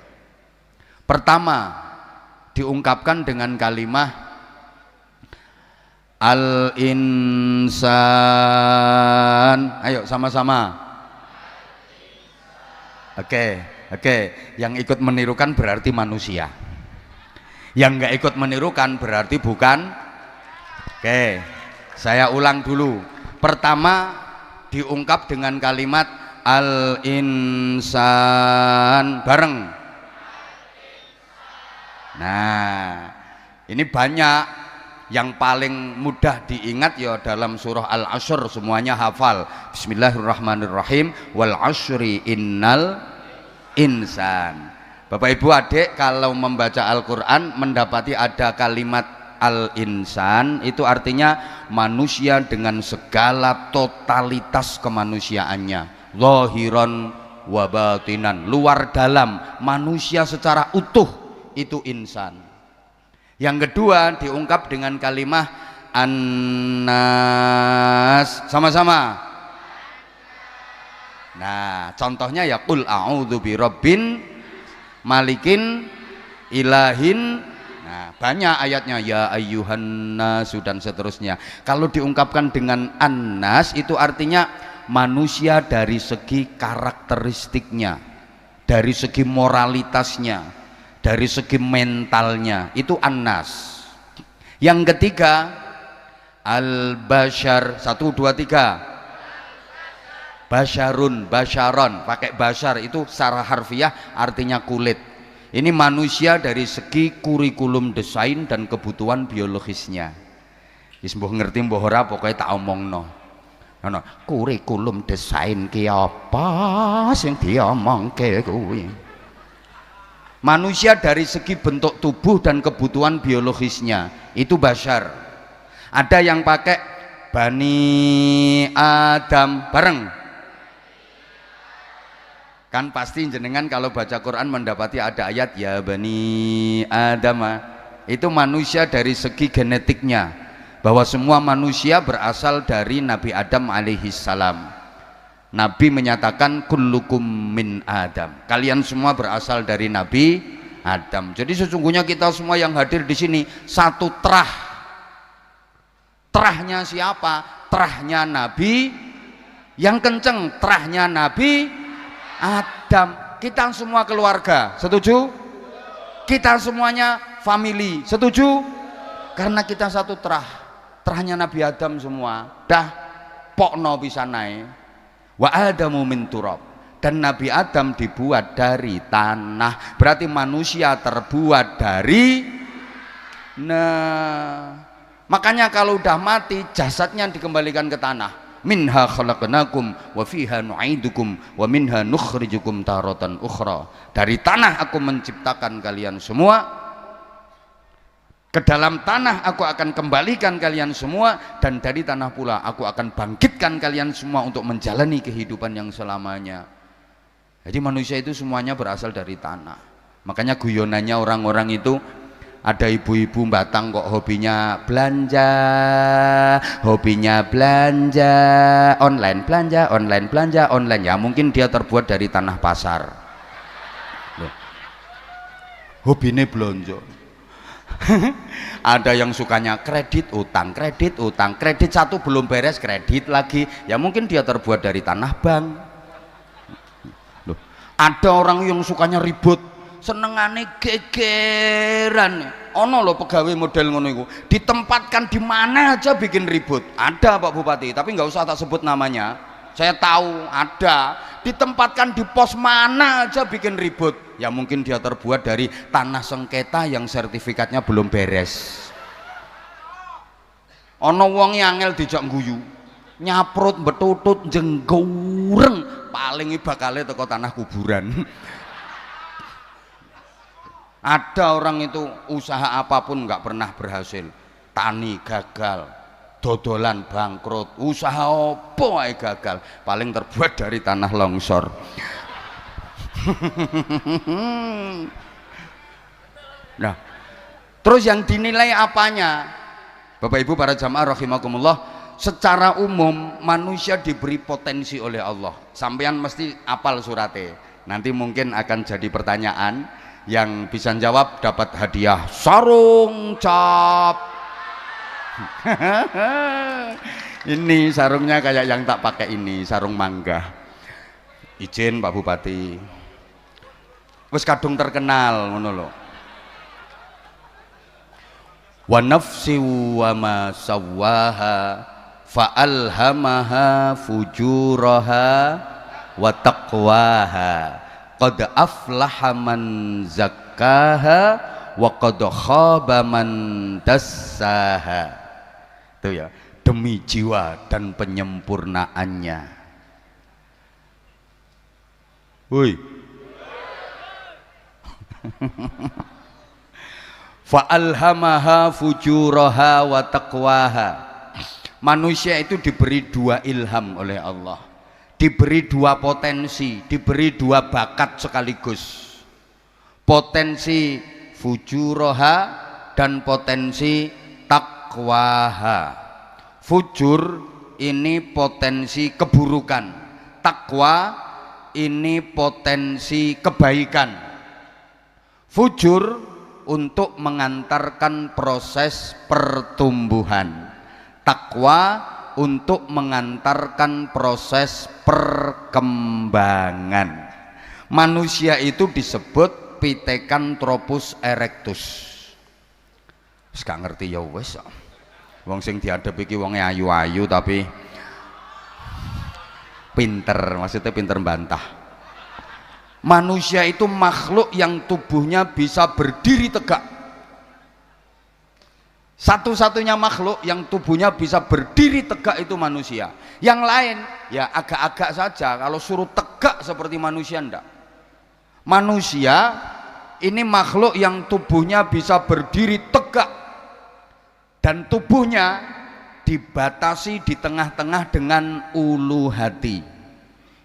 Pertama diungkapkan dengan kalimat al-insan. Ayo sama-sama. Oke, yang ikut menirukan berarti manusia, yang nggak ikut menirukan berarti bukan. Oke, saya ulang dulu. Pertama diungkap dengan kalimat al-insan, bareng. Nah, ini banyak. Yang paling mudah diingat ya dalam surah Al-Asr, semuanya hafal. Bismillahirrahmanirrahim. Wal asri innal insan. Bapak Ibu adik kalau membaca Al-Quran mendapati ada kalimat al-insan, itu artinya manusia dengan segala totalitas kemanusiaannya, zahiran wa batinan, luar dalam, manusia secara utuh itu insan. Yang kedua diungkap dengan kalimat annas, sama-sama. Nah contohnya ya qul a'udzu birabbin malikin ilahin. Nah banyak ayatnya, ya ayyuhan nas dan seterusnya. Kalau diungkapkan dengan annas itu artinya manusia dari segi karakteristiknya, dari segi moralitasnya, dari segi mentalnya, itu annas. Yang ketiga al-bashar, 1, 2, 3. Basyarun, basyaron, pakai basyar itu secara harfiah artinya kulit. Ini manusia dari segi kurikulum desain dan kebutuhan biologisnya. Wis mbuh ngerti mbuh ora pokoke tak omongno. Ana kurikulum desain ki apa sing diomongke kuwi. Manusia dari segi bentuk tubuh dan kebutuhan biologisnya itu basyar. Ada yang pakai Bani Adam, bareng. Kan pasti jenengan kalau baca Quran mendapati ada ayat ya Bani Adam. Itu manusia dari segi genetiknya, bahwa semua manusia berasal dari Nabi Adam alaihissalam. Nabi menyatakan kullukum min Adam, kalian semua berasal dari Nabi Adam. Jadi sesungguhnya kita semua yang hadir di sini satu terah. Terahnya siapa? Terahnya Nabi yang kenceng, terahnya Nabi Adam. Kita semua keluarga, setuju? Kita semuanya family, setuju? Karena kita satu terah, terahnya Nabi Adam semua. Dah pokno bisa naik. Wa adamu min turab, dan Nabi Adam dibuat dari tanah. Berarti manusia terbuat dari makanya kalau udah mati jasadnya dikembalikan ke tanah. Minha khalaqnakum wa fiha nu'idukum wa minha nukhrijukum taratan ukhra. Dari tanah aku menciptakan kalian semua, ke dalam tanah aku akan kembalikan kalian semua, dan dari tanah pula aku akan bangkitkan kalian semua untuk menjalani kehidupan yang selamanya. Jadi manusia itu semuanya berasal dari tanah. Makanya guyonannya orang-orang itu, ada ibu-ibu Batang kok hobinya belanja online, belanja online. Ya mungkin dia terbuat dari tanah pasar. Loh, hobinya belanja. Ada yang sukanya kredit utang, kredit satu belum beres, kredit lagi. Ya mungkin dia terbuat dari tanah bank. Loh, ada orang yang sukanya ribut, senengane gegeran. Ono loh pegawai model ngono iku, ditempatkan di mana aja bikin ribut. Ada Pak Bupati, tapi nggak usah tak sebut namanya. Saya tahu ada, ditempatkan di pos mana aja bikin ribut. Ya mungkin dia terbuat dari tanah sengketa yang sertifikatnya belum beres. Ono wong angel dijak guyu, nyaprut betutut jenggureng, paling bakale teko tanah kuburan. Ada orang itu usaha apapun nggak pernah berhasil, tani gagal, dodolan bangkrut, usaha opo ae gagal, paling terbuat dari tanah longsor. Nah, terus yang dinilai apanya? Bapak Ibu para jamaah rahimakumullah, secara umum manusia diberi potensi oleh Allah. Sampeyan mesti apal surate. Nanti mungkin akan jadi pertanyaan, yang bisa jawab dapat hadiah sarung cap. Ini sarungnya kayak yang tak pakai ini, sarung mangga. Izin Pak Bupati, wis kadung terkenal ngono lho. Wa nafsi wa ma sawwaha fa alhamaha fujuraha wa taqwaha qad aflaha man zakkaha wa qad khaba man dassaha. Itu ya, demi jiwa dan penyempurnaannya. Woi. Fa alhamaha fujuraha wa taqwaha. Manusia itu diberi dua ilham oleh Allah, diberi dua potensi, diberi dua bakat sekaligus, potensi fujuraha dan potensi taqwaha. Fujur ini potensi keburukan, takwa ini potensi kebaikan. Fujur untuk mengantarkan proses pertumbuhan, takwa untuk mengantarkan proses perkembangan. Manusia itu disebut Pithecanthropus erectus. Wis gak ngerti ya wis. Wong sing diadep iki wonge ayu-ayu tapi pinter, maksudnya pinter bantah. Manusia itu makhluk yang tubuhnya bisa berdiri tegak. Satu-satunya makhluk yang tubuhnya bisa berdiri tegak itu manusia. Yang lain ya agak-agak saja, kalau suruh tegak seperti manusia enggak. Manusia ini makhluk yang tubuhnya bisa berdiri tegak dan tubuhnya dibatasi di tengah-tengah dengan ulu hati.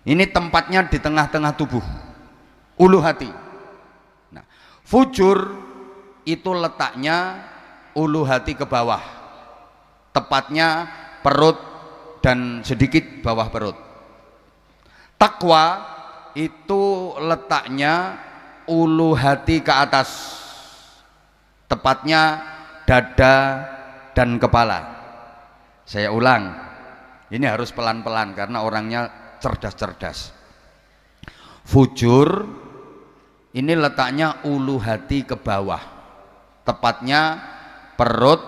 Ini tempatnya di tengah-tengah tubuh, ulu hati. Nah, fujur itu letaknya ulu hati ke bawah, tepatnya perut dan sedikit bawah perut. Takwa itu letaknya ulu hati ke atas, tepatnya dada dan kepala. Saya ulang, ini harus pelan-pelan karena orangnya cerdas-cerdas. Fujur ini letaknya ulu hati ke bawah, tepatnya perut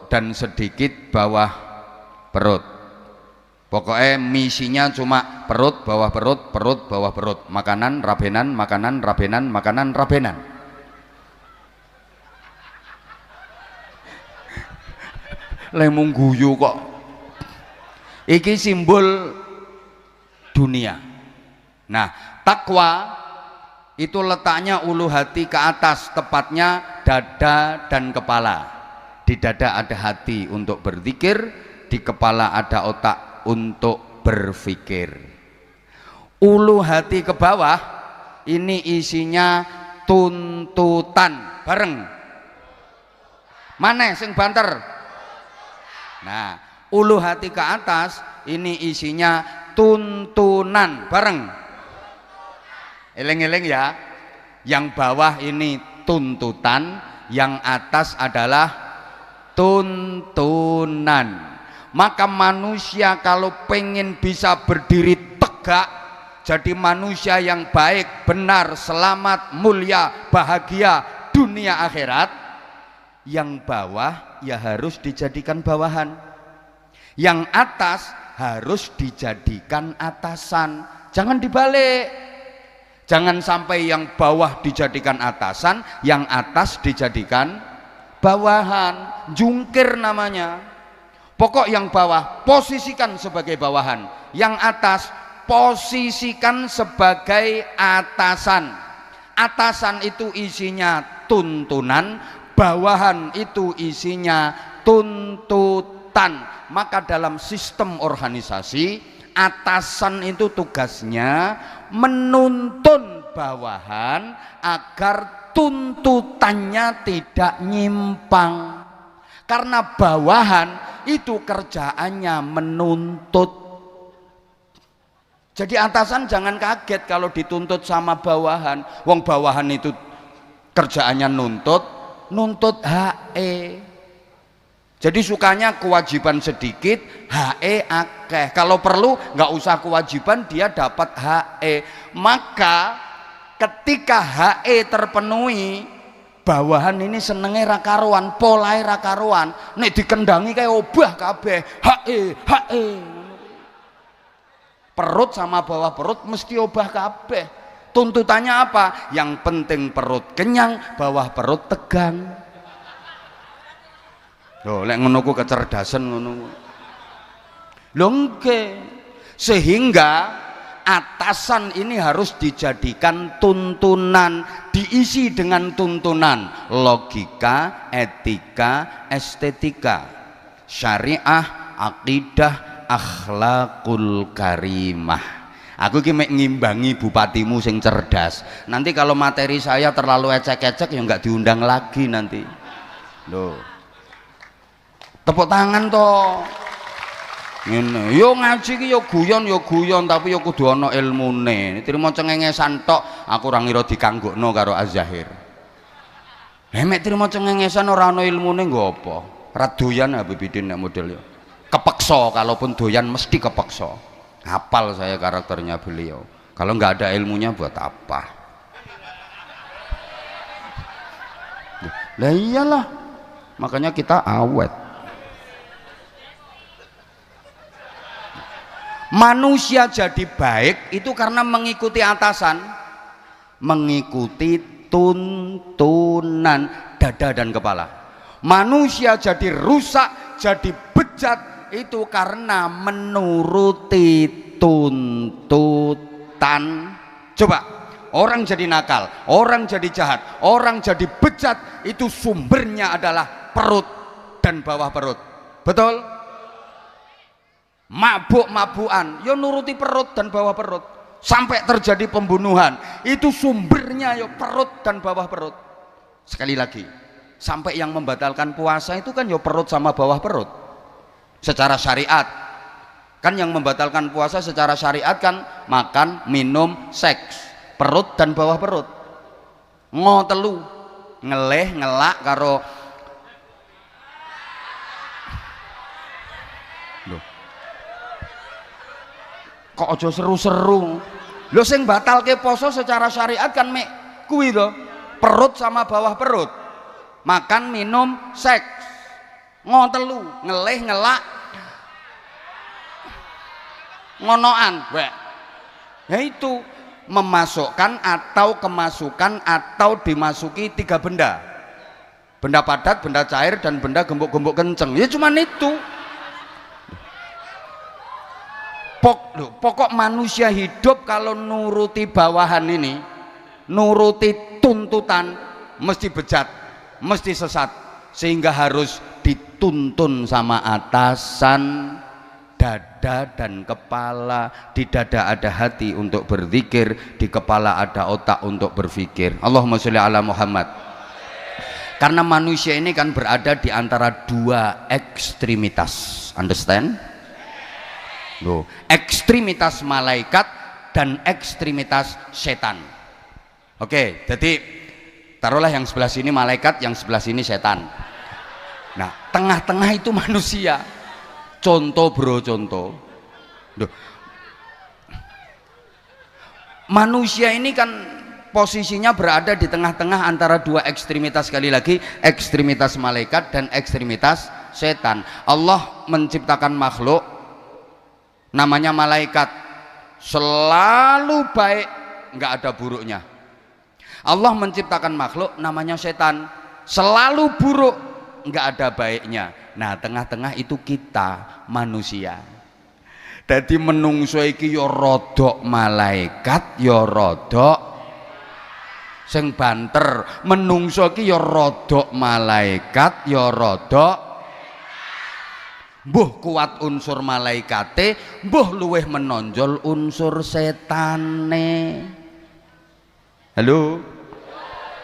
dan sedikit bawah perut. Pokoknya misinya cuma perut, bawah perut, perut, bawah perut. Makanan, rabenan, makanan, rabenan, makanan, rabenan. Lemung guyu kok. Iki simbol dunia. Nah, takwa itu letaknya ulu hati ke atas, tepatnya dada dan kepala. Di dada ada hati untuk berzikir, di kepala ada otak untuk berpikir. Ulu hati ke bawah ini isinya tuntutan. Bareng. Mana sing banter? Nah, ulu hati ke atas ini isinya tuntunan. Bareng. Eleng-eleng ya. Yang bawah ini tuntutan, yang atas adalah tuntunan. Maka manusia kalau pengen bisa berdiri tegak, jadi manusia yang baik, benar, selamat, mulia, bahagia dunia akhirat, yang bawah ya harus dijadikan bawahan, yang atas harus dijadikan atasan. Jangan dibalik. Jangan sampai yang bawah dijadikan atasan, yang atas dijadikan bawahan. Jungkir namanya. Pokok yang bawah posisikan sebagai bawahan, yang atas posisikan sebagai atasan. Atasan itu isinya tuntunan, bawahan itu isinya tuntutan. Maka dalam sistem organisasi, atasan itu tugasnya menuntun bawahan agar tuntutannya tidak nyimpang, karena bawahan itu kerjaannya menuntut. Jadi atasan jangan kaget kalau dituntut sama bawahan. Wong bawahan itu kerjaannya nuntut HE. Jadi sukanya kewajiban sedikit, HE akeh. Kalau perlu nggak usah kewajiban, dia dapat HE. Maka ketika HE terpenuhi, bawahan ini senenge ra karuan, polahe ra karuan. Nek dikendangi kayak obah kabeh, HE. Perut sama bawah perut mesti obah kabeh. Tuntutannya apa? Yang penting perut kenyang, bawah perut tegang. Loh, lek ngono ku kecerdasan ngono. Lho nggih. Sehingga atasan ini harus dijadikan tuntunan, diisi dengan tuntunan logika, etika, estetika, syariah, akidah, akhlakul karimah. Aku ki mek ngimbangi bupatimu sing cerdas. Nanti kalau materi saya terlalu ecek-ecek ya nggak diundang lagi nanti. Loh. Tepuk tangan toh. Ngene, yo ngaji ki yo guyon tapi yo kudu ana ilmune. Trimo cengengesan tok, aku ora ngira dikanggokno karo Az-Zahir. Mek trimo cengengesan ora ana ilmune nggo apa? Ora doyan Habibidin nek model yo. Kepeksa, kalaupun doyan mesti kepeksa. Hafal saya karakternya beliau. Kalau nggak ada ilmunya buat apa? Lah iyalah. Makanya kita awet. Manusia jadi baik itu karena mengikuti atasan, mengikuti tuntunan dada dan kepala. Manusia jadi rusak, jadi bejat itu karena menuruti tuntutan. Coba, orang jadi nakal, orang jadi jahat, orang jadi bejat, itu sumbernya adalah perut dan bawah perut. Betul? Mabuk-mabukan ya nuruti perut dan bawah perut, sampai terjadi pembunuhan itu sumbernya ya perut dan bawah perut. Sekali lagi, sampai yang membatalkan puasa itu kan ya perut sama bawah perut secara syariat. Kan yang membatalkan puasa secara syariat kan makan, minum, seks, perut dan bawah perut. Ngotelu ngeleh ngelak karo kok aja seru-seru. Lho sing batalke poso secara syariat kan mek kuwi to, perut sama bawah perut. Makan, minum, seks. Ngotelu, ngelih, ngelak. Ngonoan, wek. Ya itu memasukkan atau kemasukan atau dimasuki 3 benda. Benda padat, benda cair dan benda gembuk-gembuk kenceng. Ya cuman itu. Pokok manusia hidup kalau nuruti bawahan ini, nuruti tuntutan, mesti bejat, mesti sesat, sehingga harus dituntun sama atasan. dada dan kepala. Di dada ada hati untuk berzikir, di kepala ada otak untuk berpikir. Allahumma sholli ala Muhammad. Karena manusia ini kan berada di antara dua ekstremitas, understand? Loh, ekstremitas malaikat dan ekstremitas setan. Oke, jadi taruhlah yang sebelah sini malaikat, yang sebelah sini setan. Nah, tengah-tengah itu manusia. Contoh bro, contoh. Duh. Manusia ini kan posisinya berada di tengah-tengah antara dua ekstremitas, sekali lagi ekstremitas malaikat dan ekstremitas setan. Allah menciptakan makhluk namanya malaikat, selalu baik, nggak ada buruknya. Allah menciptakan makhluk namanya setan, selalu buruk, nggak ada baiknya. Nah, tengah-tengah itu kita manusia. Jadi menungso iki ya rodok malaikat, ya rodok sing banter. Menungso iki ya rodok malaikat, ya rodok mbuh kuat unsur malaikate, mbuh luweh menonjol unsur setane. Halo?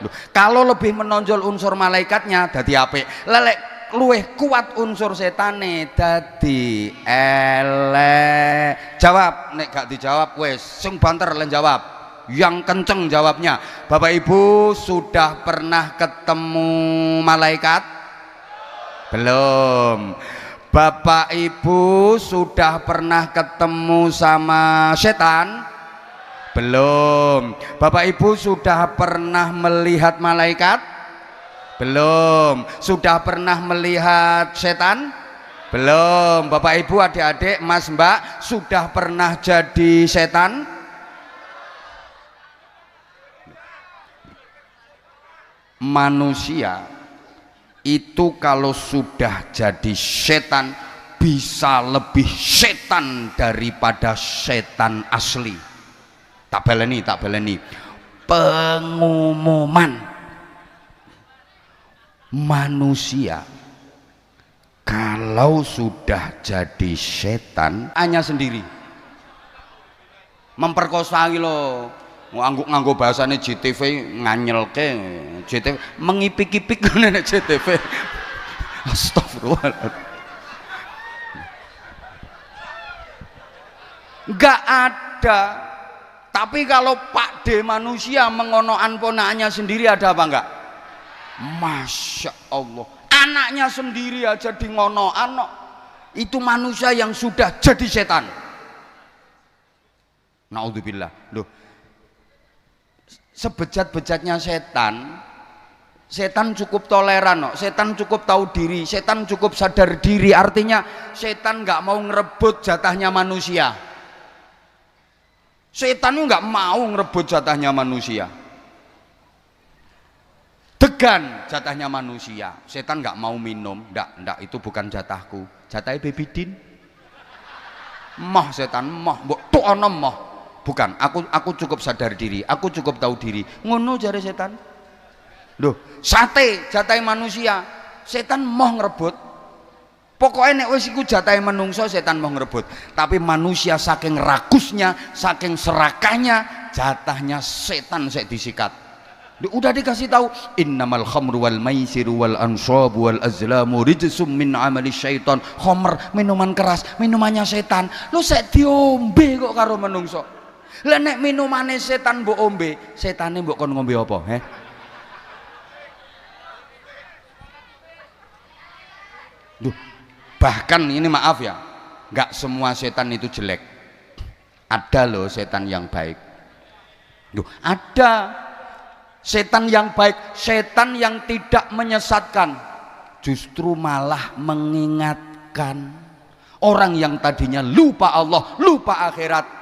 Loh, kalau lebih menonjol unsur malaikatnya dadi apik. Lelek luweh kuat unsur setane dadi elek. Jawab, nek gak dijawab wes sing banter len jawab. Yang kenceng jawabnya. Bapak Ibu sudah pernah ketemu malaikat? Belum. Bapak Ibu sudah pernah ketemu sama setan? Belum. Bapak Ibu sudah pernah melihat malaikat? Belum. Sudah pernah melihat setan? Belum. Bapak Ibu, adik-adik, Mas Mbak, sudah pernah jadi setan? Manusia itu kalau sudah jadi setan bisa lebih setan daripada setan asli. Tak baleni, tak baleni. Pengumuman, manusia kalau sudah jadi setan hanya sendiri memperkosa lo. Nganggo bahasane JTV nganyelke, JTV mengipik-ipik ngene JTV. Astagfirullah. Enggak ada. Tapi kalau Pak D manusia mengonoan ponaknya sendiri ada apa enggak? Masya Allah. Anaknya sendiri aja di ngonoan. Itu manusia yang sudah jadi setan. Naudzubillah. Loh, sebejat-bejatnya setan, setan cukup toleran, setan cukup tahu diri, setan cukup sadar diri. Artinya setan nggak mau ngerebut jatahnya manusia. Setan itu nggak mau ngerebut jatahnya manusia. Degan jatahnya manusia. Setan nggak mau minum, ndak itu bukan jatahku, jatahnya Baby Din. Moh setan, moh, mbok tok ana moh. Bukan, aku cukup sadar diri, aku cukup tahu diri. Ngono jare setan. Loh, sate jatahe manusia, setan mau ngerebut. Pokoknya nek wis iku jatahe menungso, setan mau ngerebut. Tapi manusia saking rakusnya, saking serakahnya, jatahnya setan sik disikat. Udah dikasih tahu, innamal khamru wal maisiru wal ansabu wal azlamu rijsum min amali syaiton. Khamr, minuman keras, minumannya setan. Lu sik diombe kok karo menungso. Lah nek minumane setan mbok ombe, setane mbok kon ngombe apa, he? Duh, bahkan ini maaf ya, nggak semua setan itu jelek. Ada loh setan yang baik. Duh, ada setan yang baik, setan yang tidak menyesatkan, justru malah mengingatkan. Orang yang tadinya lupa Allah, lupa akhirat,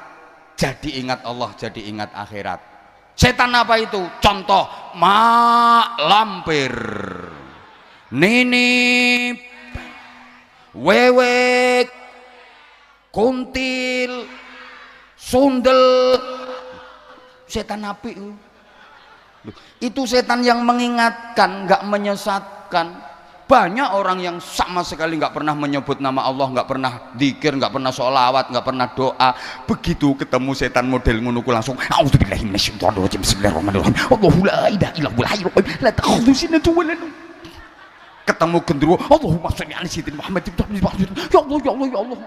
jadi ingat Allah, jadi ingat akhirat. Setan apa itu? Contoh, mak lampir, nini, wewek, kuntil, sundel. Setan api itu setan yang mengingatkan, nggak menyesatkan. Banyak orang yang sama sekali nggak pernah menyebut nama Allah, nggak pernah dzikir, nggak pernah sholawat, nggak pernah doa. Begitu ketemu setan model ngono ku langsung auzubillahi minasyaitonirrajim, bismillahirrahmanirrahim, Allahu la ilaha illa huwal hayyul qayyum la ta'khudhuhu sinatun wa la nawm. Ketemu gendruwo, Allahumma sholli ala sayyidina Muhammad, ya Allah ya Allah ya Allah.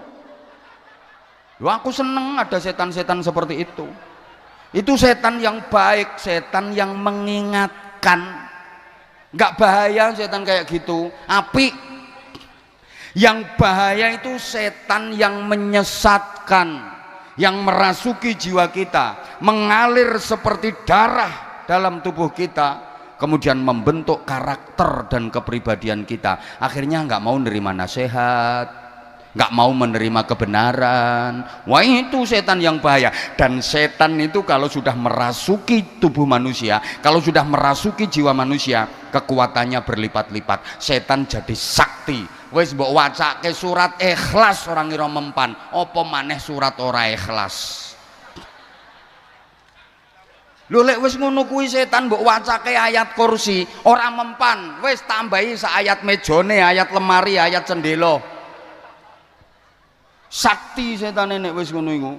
Loh, aku seneng ada setan-setan seperti itu. Itu setan yang baik, setan yang mengingatkan. Nggak bahaya setan kayak gitu, api. Yang bahaya itu setan yang menyesatkan, yang merasuki jiwa kita, mengalir seperti darah dalam tubuh kita, kemudian membentuk karakter dan kepribadian kita. Akhirnya nggak mau nerima nasihat, nggak mau menerima kebenaran. Wah, itu setan yang bahaya. Dan setan itu kalau sudah merasuki tubuh manusia, kalau sudah merasuki jiwa manusia, kekuatannya berlipat-lipat. Setan jadi sakti. Wis mbok wacake surat Ikhlas orang ngira mempan, apa maneh surat ora ikhlas. Lho lek wis ngono kuwi setan mbok wacake ayat kursi ora mempan, wis tambahi sak ayat mejane, ayat lemari, ayat cendela. Sakti setan nenek wis ngono iku.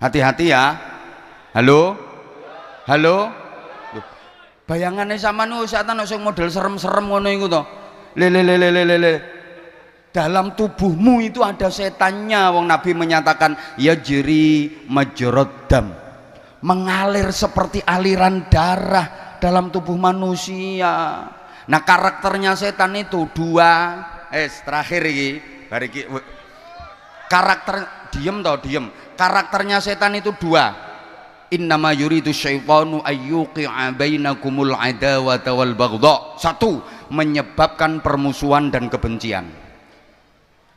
Hati-hati ya. Halo? Halo? Loh, bayangane sampean niku setan sing model serem-serem ngono iku to. Le. Dalam tubuhmu itu ada setannya. Wong Nabi menyatakan yajri majrad dam. Mengalir seperti aliran darah dalam tubuh manusia. Nah, karakternya setan itu dua. Terakhir iki, bar iki karakter diem. Karakternya setan itu dua. Innama yuridu syaitanu ayyuqi'a bainakumul adawata wal baghdha. Satu, menyebabkan permusuhan dan kebencian.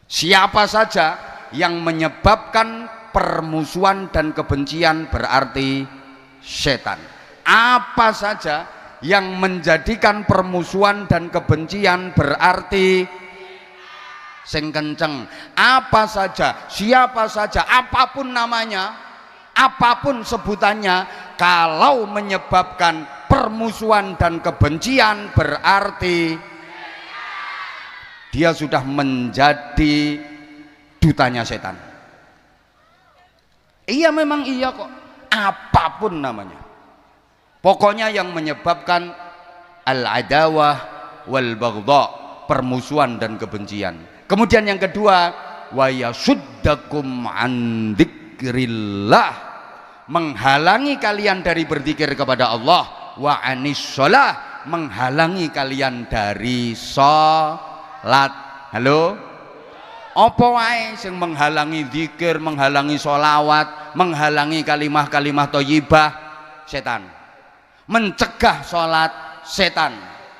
Siapa saja yang menyebabkan permusuhan dan kebencian berarti setan. Apa saja yang menjadikan permusuhan dan kebencian berarti sing kenceng. Apa saja, siapa saja, apapun namanya, apapun sebutannya, kalau menyebabkan permusuhan dan kebencian berarti dia sudah menjadi dutanya setan. Iya, memang iya kok, apapun namanya. Pokoknya yang menyebabkan al-adawah wal baghdha, permusuhan dan kebencian. Kemudian yang kedua, wa yasuddakum an dzikrillah, menghalangi kalian dari berzikir kepada Allah, wa anis shalah, menghalangi kalian dari salat. Halo? Apa wae sing menghalangi zikir, menghalangi sholawat, menghalangi kalimah-kalimah thayyibah, setan. Mencegah sholat, setan.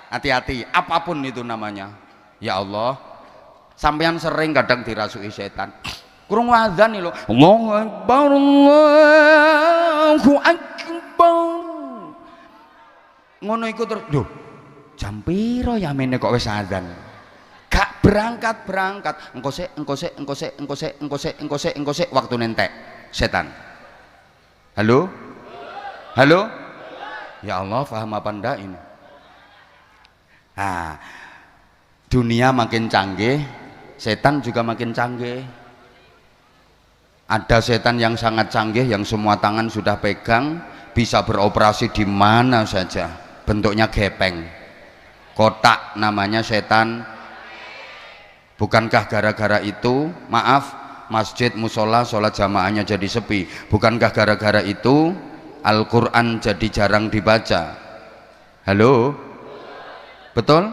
Hati-hati, apapun itu namanya. Ya Allah, sampean sering kadang dirasuki setan. Kurang wazan nih lo. Allahu Akbar, Allahu Akbar. Ngono iku terus. Duh, jam piro ya mene kok wis azan? Gak berangkat. Engko sik waktu nentek setan. Halo? Halo? Ya Allah, paham apa ndak ini? Nah, dunia makin canggih, setan juga makin canggih. Ada setan yang sangat canggih, yang semua tangan sudah pegang, bisa beroperasi di mana saja, bentuknya gepeng, kotak, namanya setan. Bukankah gara-gara itu, maaf, masjid, musola, sholat jamaahnya jadi sepi? Bukankah gara-gara itu Al-Quran jadi jarang dibaca? Halo? Betul?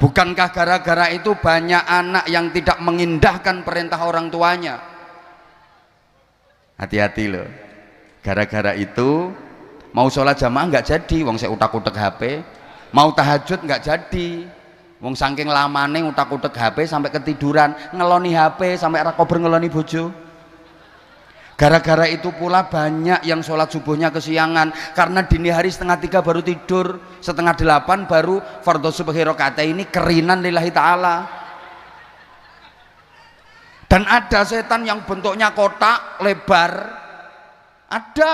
Bukankah gara-gara itu banyak anak yang tidak mengindahkan perintah orang tuanya? Hati-hati loh. Gara-gara itu mau sholat jamaah nggak jadi, wong saya utak-utak HP. Mau tahajud nggak jadi, wong saking lamane utak-utak HP sampai ketiduran, ngeloni HP sampai ra kober ngeloni bojo. Gara-gara itu pula banyak yang sholat subuhnya kesiangan, karena dini hari 2:30 baru tidur, 7:30 baru fardhu subhi rakaat ini kerinan lillahi ta'ala. Dan ada setan yang bentuknya kotak lebar, ada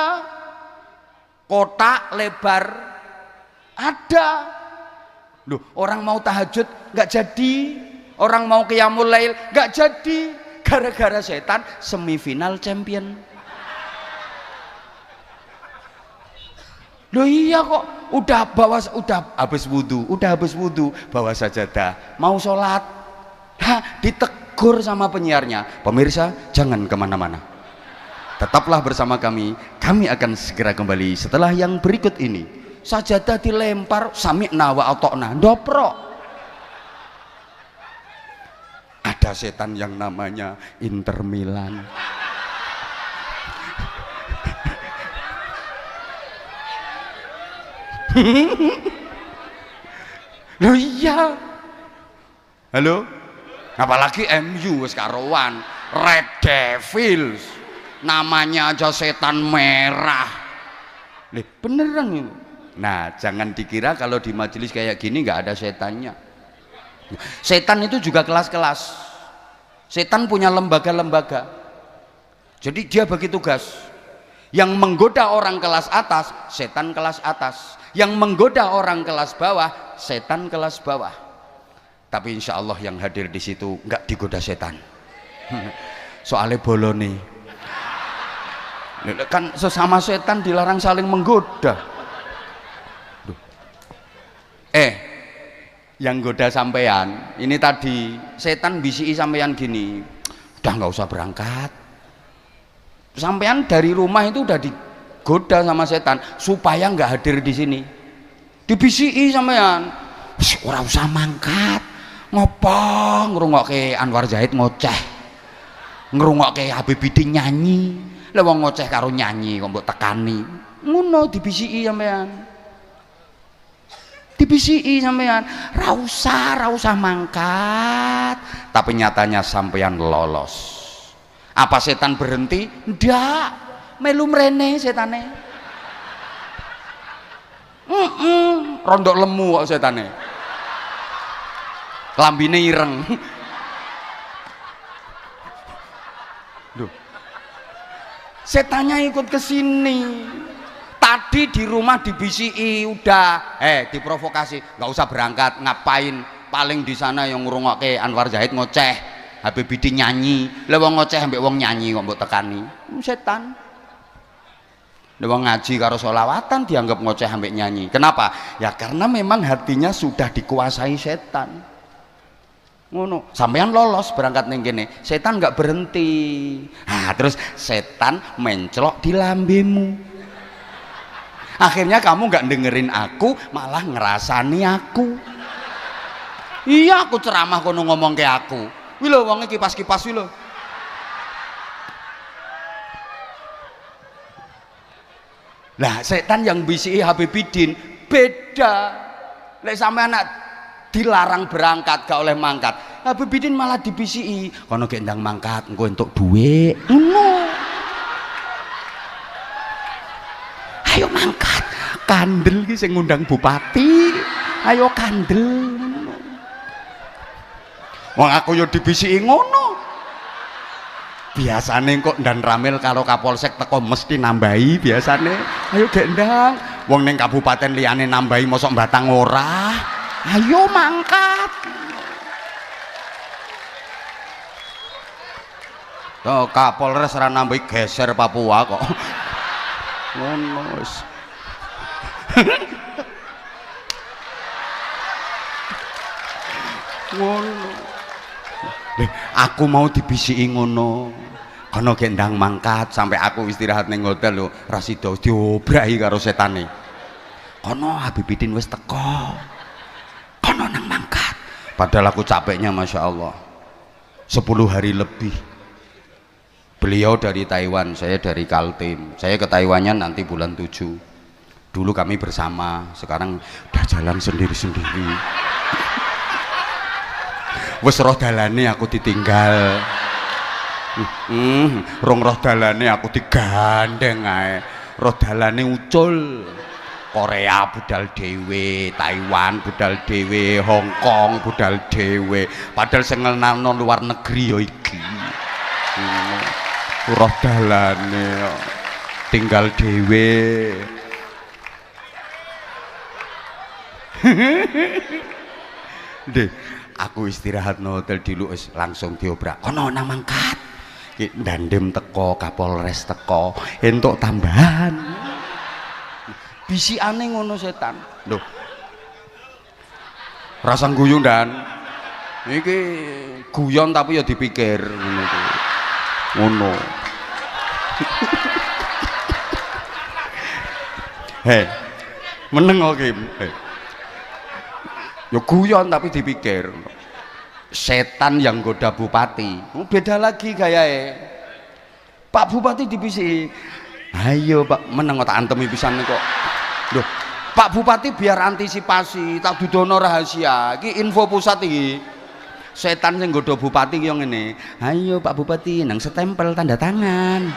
kotak lebar, ada Loh, orang mau tahajud nggak jadi, orang mau qiyamul lail nggak jadi, gara-gara setan semifinal champion. Loh iya kok, udah habis wudhu, bawa sajadah, mau sholat, ditegur sama penyiarnya. Pemirsa jangan kemana-mana, tetaplah bersama kami akan segera kembali setelah yang berikut ini. Sajadah dilempar, sami'na wa ata'na, ndoprok. Ada setan yang namanya Inter Milan. Loh iya, halo, apalagi MU wis karuan, Red Devils, namanya aja setan merah. Beneran itu. Nah, jangan dikira kalau di majelis kayak gini nggak ada setannya. Setan itu juga kelas-kelas. Setan punya lembaga-lembaga. Jadi dia bagi tugas. Yang menggoda orang kelas atas, setan kelas atas. Yang menggoda orang kelas bawah, setan kelas bawah. Tapi insya Allah yang hadir di situ nggak digoda setan. Soalnya bolone. Kan sesama setan dilarang saling menggoda. Yang goda sampean ini tadi setan bisi sampean gini, udah nggak usah berangkat. Sampean dari rumah itu udah digoda sama setan supaya nggak hadir di sini. Dibisi sampean, ora usah mangkat, ngopo ngrungokke Anwar Zahid ngoceh, ngrungokke Habib Bidin nyanyi, lha wong ngoceh karo nyanyi kok mbok tekani, ngono dibisi sampean. Dibisi sampean, ra usah mangkat, tapi nyatanya sampean lolos. Apa setan berhenti? Ndak, melu mrene setane. Rondok lemu kok setane, klambine ireng. Duh, setannya ikut ke sini. Tadi di rumah dibisi, udah diprovokasi, nggak usah berangkat, ngapain, paling di sana yang ngrungokke Anwar Zahid ngoceh, Habib Bidin nyanyi, lha wong ngoceh ambek wong nyanyi kok mbok tekani. Setan. Lha wong ngaji karo sholawatan dianggap ngoceh ambek nyanyi. Kenapa? Ya karena memang hatinya sudah dikuasai setan. Ngono, sampean lolos berangkat ning kene, setan nggak berhenti. Nah, terus setan mencelok di lambemu. Akhirnya kamu nggak dengerin aku, malah ngerasani aku. Iya, aku ceramah kono ngomong ke aku. Wih lo, wongnya kipas-kipas wih lo. Nah, setan yang bisi Habib Bidin beda. Lek sampe anak dilarang berangkat, gak oleh mangkat. Habib Bidin malah dibisi. Kono gendang mangkat, engko entuk duit. Ayo mangkat, kandel ki sing ngundang bupati. Ayo kandel. Wong aku yo dibisiki ngono. Biasane kok dan Ramil kalau Kapolsek teko mesti nambahi biasane. Ayo gendang. Wong ning kabupaten liyane nambahi mosok Batang ora. Ayo mangkat. Tuh Kapolres ora nambahi geser Papua kok. Ngono wis. Ngono. Aku mau dibisiki ngono. Kono gendang mangkat sampai aku istirahat ning hotel lho, Rasido diobrahi karo setane. Kono Habib Bidin wis teko. Kono nang mangkat. Padahal aku capeknya Masya Allah 10 hari lebih. Beliau dari Taiwan, saya dari Kaltim. Saya ke Taiwannya nanti bulan 7. Dulu kami bersama, sekarang udah jalan sendiri-sendiri. Wes roh dalane aku ditinggal. Rong roh dalane aku digandeng ae. Roh dalane ucul. Korea budal dhewe, Taiwan budal dhewe, Hong Kong budal dhewe. Padahal sing ngenalno luar negeri ya iki. Roh dalane tinggal dhewe. Deh, aku istirahat no hotel di Luis langsung diobrak. Kono nang mangkat. Ki Dandem teko, Kapolres teko, entuk tambahan. Bisikane ngono setan. Loh. Rasa guyu dan iki guyon tapi ya dipikir ngono kuwi. Ngono. Hei, meneng kok Kim. Ya guyon tapi dipikir. Setan yang goda bupati. Beda lagi gayae. Pak Bupati dibisi. Ayo Pak, meneng tak antemi pisan kok. Loh, Pak Bupati biar antisipasi, tak dudono rahasia. Iki info pusat iki. Setan yang goda bupati yang ngene. Ayo Pak Bupati nang setempel tanda tangan.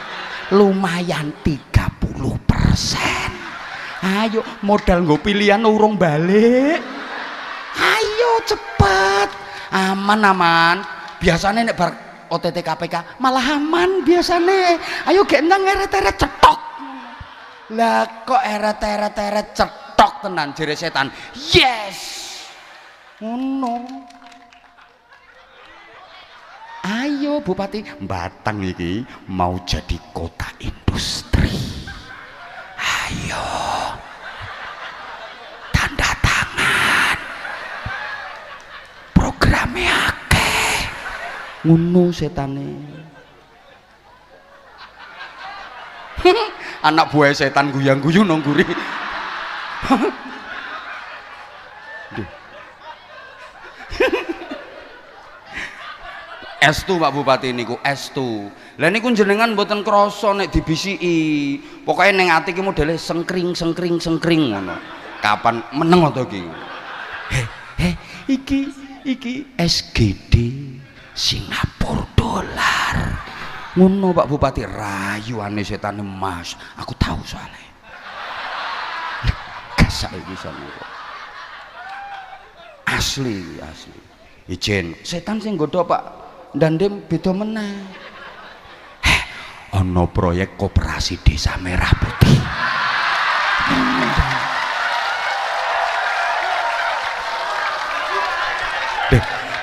Lumayan 30%. Ayo modal nggo pilihan urung balik. Ayo cepet. Aman. Biasanya nek bar OTT KPK malah aman biasanya. Ayo gek nang eret-eret cetok. Lah kok eret-eret cetok tenan jere setan. Yes. Ngono. Ayo Bupati, Batang iki mau jadi kota industri. Ayo. Tanda tangan. Programnya akeh. Ngono setane. Anak buah setan guyang-guyu nang guri. Estu Pak Bupati niku estu. Lah niku jenengan mboten krasa nek dibisiki. Pokoke ning ati ki modele sengkring ngono. Kapan meneng to iki? Iki SGD Singapura dolar. Ngono Pak Bupati rayuane setane Mas. Aku tahu soalnya. Gasak iki sono. Asli. Ijen, setan sing nggodha Pak Dandem beda meneh. Ana proyek koperasi desa Merah Putih.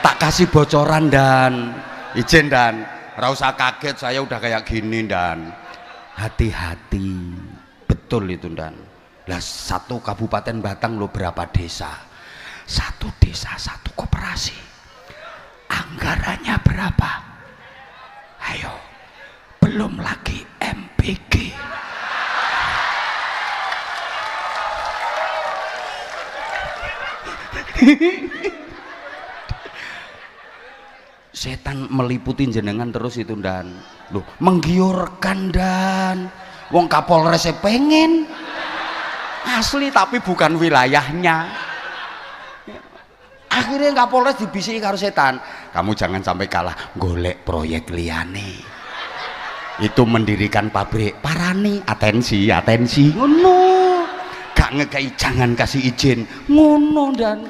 Tak kasih bocoran dan izin dan ora usah kaget saya udah kayak gini dan hati-hati betul itu dan. Lah satu kabupaten Batang lo berapa desa? Satu desa satu koperasi. Anggarannya berapa? Ayo, belum lagi MPG. Setan meliputi jenengan terus itu dan loh menggiurkan dan wong Kapolres pengen asli tapi bukan wilayahnya. Akhirnya Kapolres dibisiki karo setan, kamu jangan sampai kalah golek proyek liyane. Itu mendirikan pabrik parani, atensi ngono. Gak ngekei jangan kasih izin ngono dan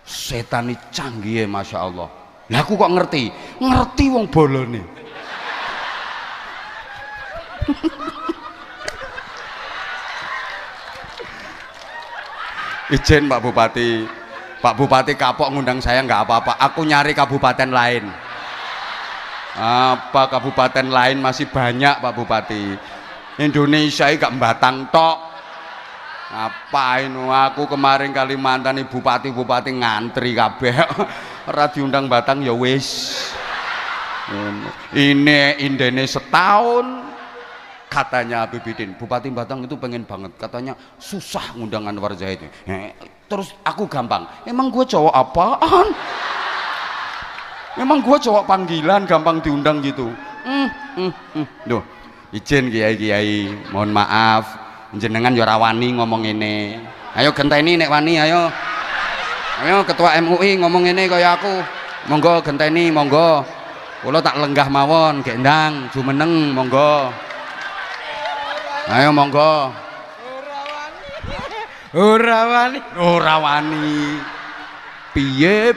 setan ini canggih ya Masya Allah. Nah aku kok ngerti wong bolone. Izin Pak Bupati kapok ngundang saya nggak apa-apa, aku nyari kabupaten lain. Apa kabupaten lain masih banyak Pak Bupati. Indonesia ini gak Batang tok. Ngapain aku kemarin Kalimantan bupati ngantri kabeh. Ora diundang Batang ya wis. Ini indene setahun. Katanya Habibidin, Bupati Batang itu pengen banget, katanya susah ngundang Anwar Zahid. Terus aku gampang, emang gue cowok apaan? Emang gue cowok panggilan gampang diundang gitu. Duh, izin kiai, mohon maaf, jenengan ya rawani ngomong ini. Ayo genteni nek wani, ayo ketua MUI ngomong ini kaya aku. Monggo genteni, monggo. Kula tak lenggah mawon, gendang, jumeneng, monggo. Ayo monggo. Ora wani. Piye?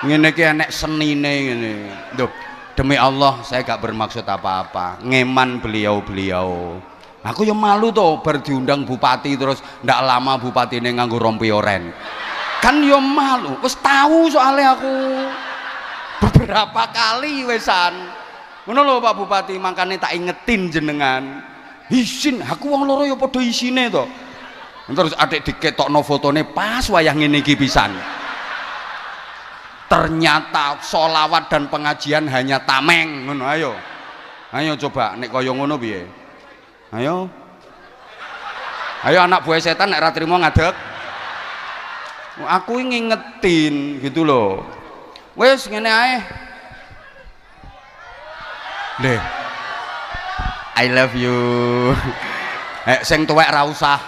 Ngene iki enek senine ngene. Lho, Demi Allah saya gak bermaksud apa-apa, ngeman beliau-beliau. Aku yang malu tuh diundang bupati terus ndak lama bupati ini nganggo rompi oren. Kan yo malu, wis tahu soalnya aku beberapa kali wesan. Ngono lho Pak Bupati, makanya tak ingetin jenengan. Isin, aku wong loro ya padha isine to. Terus adik diketokno fotone pas wayah ngene iki pisan. Ternyata sholawat dan pengajian hanya tameng ngono. Ayo. Ayo coba nek kaya ngono piye? Ayo. Ayo anak buah setan nek ra trimo ngadeg. Aku ngingetin gitu loh. Wes ngene ae. Leh. I love you. Sing tuwek ra usah.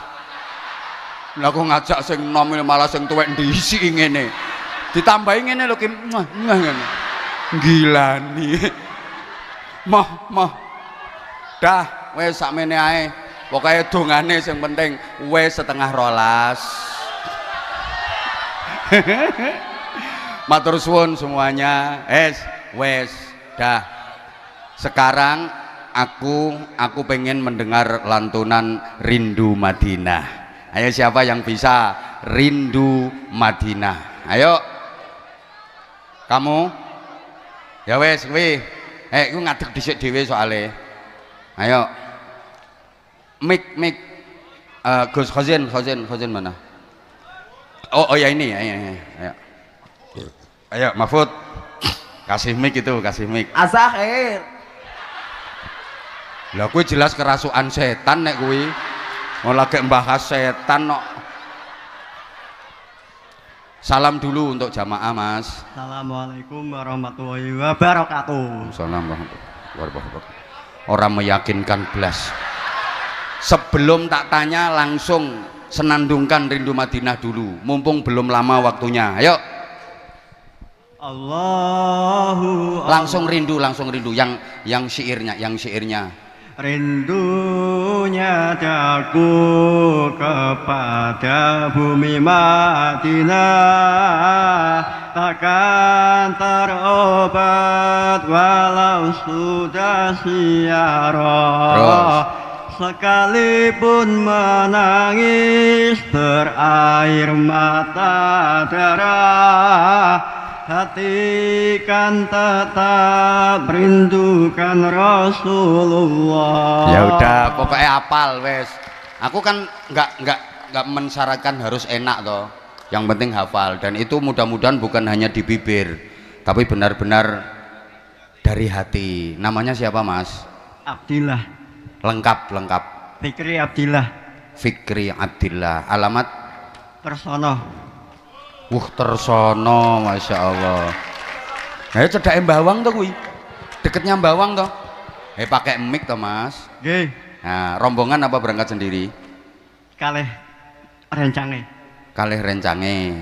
Lah aku ngajak sing nom malah sing tuwek ndisi ngene. Ditambahi ngene lho Kim. Ngene. Gilani. Mah. Dah, wes sakmene ae. Pokoke dongane sing penting wes 11:30. Matur suwun semuanya. Wes dah. Sekarang aku pengen mendengar lantunan Rindu Madinah. Ayo siapa yang bisa Rindu Madinah? Ayo. Kamu? Ya wes kuwi. Iku ngadeg dhisik dhewe soalé. Ayo. Mik Gus Khazin mana? Oh ya ini ya. Ayo. Ayo Mahfud. Kasih mic itu, kasih mic. Asakhir. Lah kuwi jelas kerasukan setan nek kuwi. Mau lagi membahas setan kok. Salam dulu untuk jamaah Mas. Assalamualaikum warahmatullahi wabarakatuh. Salam warahmatullahi wabarakatuh. Orang meyakinkan belas. Sebelum tak tanya langsung senandungkan Rindu Madinah dulu. Mumpung belum lama waktunya. Ayo. Langsung rindu yang syairnya. Rindunya daku kepada bumi Madinah takkan terobat walau sudah siarah. Sekalipun menangis berair mata darah, hati kan tetap rindukan Rasulullah. Ya udah, pokoknya apal wes. Aku kan nggak mensyaratkan harus enak toh. Yang penting hafal, dan itu mudah-mudahan bukan hanya di bibir, tapi benar-benar dari hati. Namanya siapa Mas? Abdillah. Lengkap. Fikri Abdillah. Fikri Abdillah. Alamat? Tersono. Tersono, masya Allah. Cedake Mbawang tuh kuwi. Deketnya Mbawang toh. Pakai mic toh Mas. Nggih. Nah, rombongan apa berangkat sendiri? Kalih rencange.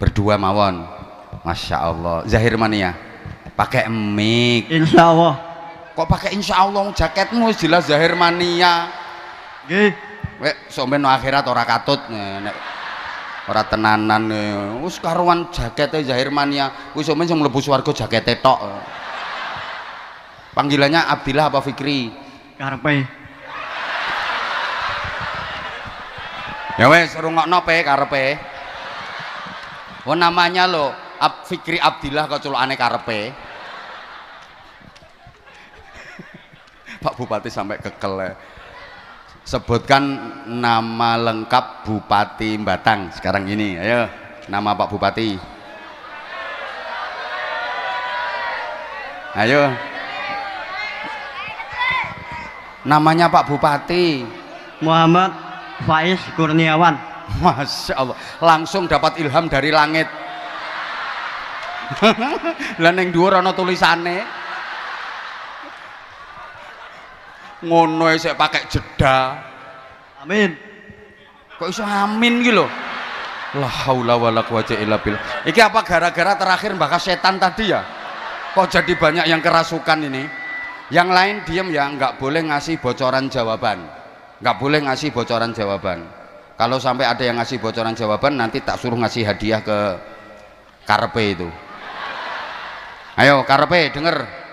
Berdua mawon. Masya Allah. Zahir Mania. Pakai mic. Insya Allah. Kok pakai insya Allah? Jaketmu jelas Zahir Mania. Nggih. Sampeyan akhirat ora katut nek ora tenanan. Wis karuan jakete Zahir Mania. Wis sampeyan sing mlebu swarga jakete tok. Panggilannya Abdillah apa Fikri? Karepe. Ya wes rungokno pe karepe. Namanya lo Fikri Abdillah kok culukane karepe. Pak Bupati sampai kekel. Sebutkan nama lengkap Bupati Batang sekarang ini. Ayo, nama Pak Bupati. Ayo. Namanya Pak Bupati Muhammad Faiz Kurniawan. Masya Allah, langsung dapat ilham dari langit. Lah ning dhuwur ana tulisane. Ngono sik pakai jeda. Amin. Kok iso amin iki lho. La haula wala quwata illa billah. Iki apa gara-gara terakhir bahas setan tadi ya? Kok jadi banyak yang kerasukan ini? Yang lain diem ya, nggak boleh ngasih bocoran jawaban. Nggak boleh ngasih bocoran jawaban. Kalau sampai ada yang ngasih bocoran jawaban, nanti tak suruh ngasih hadiah ke karepe itu. Ayo karepe denger.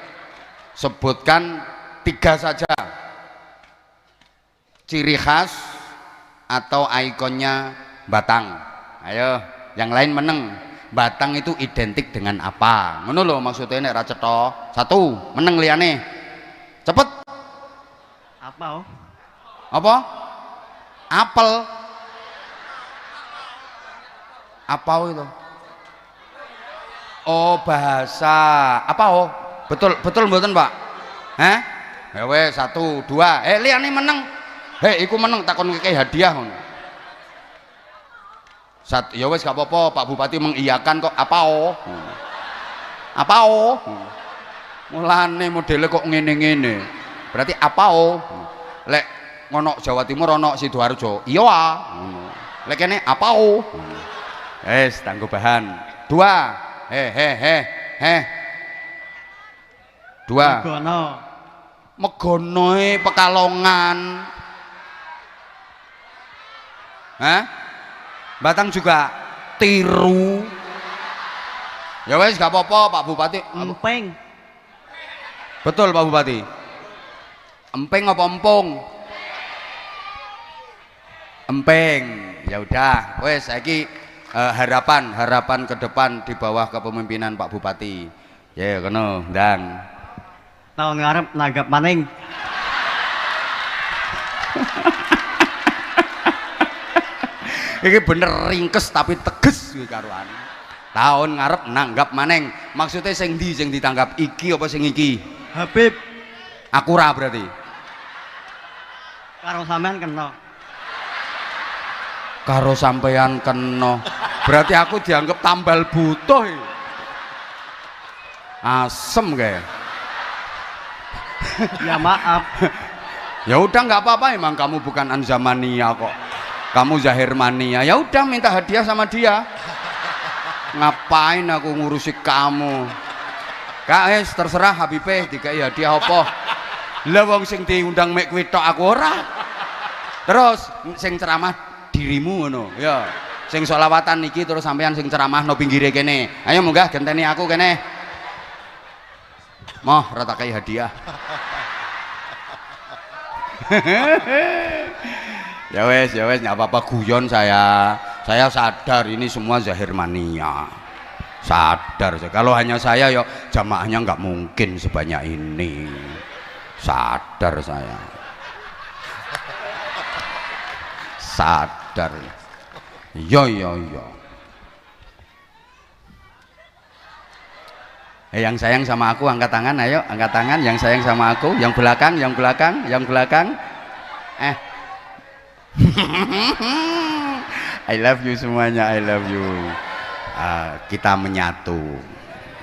Sebutkan 3 saja ciri khas atau ikonnya Batang. Ayo, yang lain meneng. Batang itu identik dengan apa? Ngono lho maksudnya nek ra cetha. 1, meneng liyane. Cepet. Apa oh? Apa? Apel. Apa itu? Oh, bahasa. Apa oh? Betul mboten, Pak? Hah? Ya wes 1, 2. Liyane meneng. Iku meneng takon keke hadiah ngono. Ya wes gak apa-apa, Pak Bupati mengiyakan kok. Apa oh? Apa oh? Mulane modele kok ngene-ngene. Berarti apa oh? Lek ngono Jawa Timur ono Sidoarjo. Iya ah. Lek kene apa oh? Wes tanggo bahan. 2. 2. Megono. Megonoe Pekalongan. Hah? Batang juga tiru. Ya wes gak apa-apa Pak Bupati. Empeng. Betul Pak Bupati. Empeng apa empung? Empeng. Ya udah, wes saiki harapan ke depan di bawah kepemimpinan Pak Bupati. Ya kono, ndang. Tahun ngarep nanggap maning. Iki bener ringkes tapi teges kuwi karuan. Tahun ngarep nanggap maneng. Maksudnya sing ndi sing ditanggap iki apa sing iki? Habib. Aku ra berarti. Karo sampean kena. Karo sampean kena. Berarti aku dianggap tambal butuh. Asem kayak. Ya maaf. Ya udah nggak apa-apa, emang kamu bukan Anzamania kok. Kamu Zahirmania. Ya udah minta hadiah sama dia. Ngapain aku ngurusi kamu? Guys, terserah Habibie dikai hadiah apa. Lah wong sing diundang mek kuwi tok aku ora. Terus sing ceramah dirimu ngono, ya. Sing sholawatan niki terus sampean sing ceramah no pinggire kene. Ayo munggah genteni aku kene. Moh rata kai hadiah. Ya wes nggak apa-apa guyon saya sadar ini semua Zahirmania, sadar kalau hanya saya ya jamaahnya nggak mungkin sebanyak ini, sadar saya, sadar. Yo yang sayang sama aku angkat tangan, ayo angkat tangan yang sayang sama aku, yang belakang I love you semuanya, I love you. Kita menyatu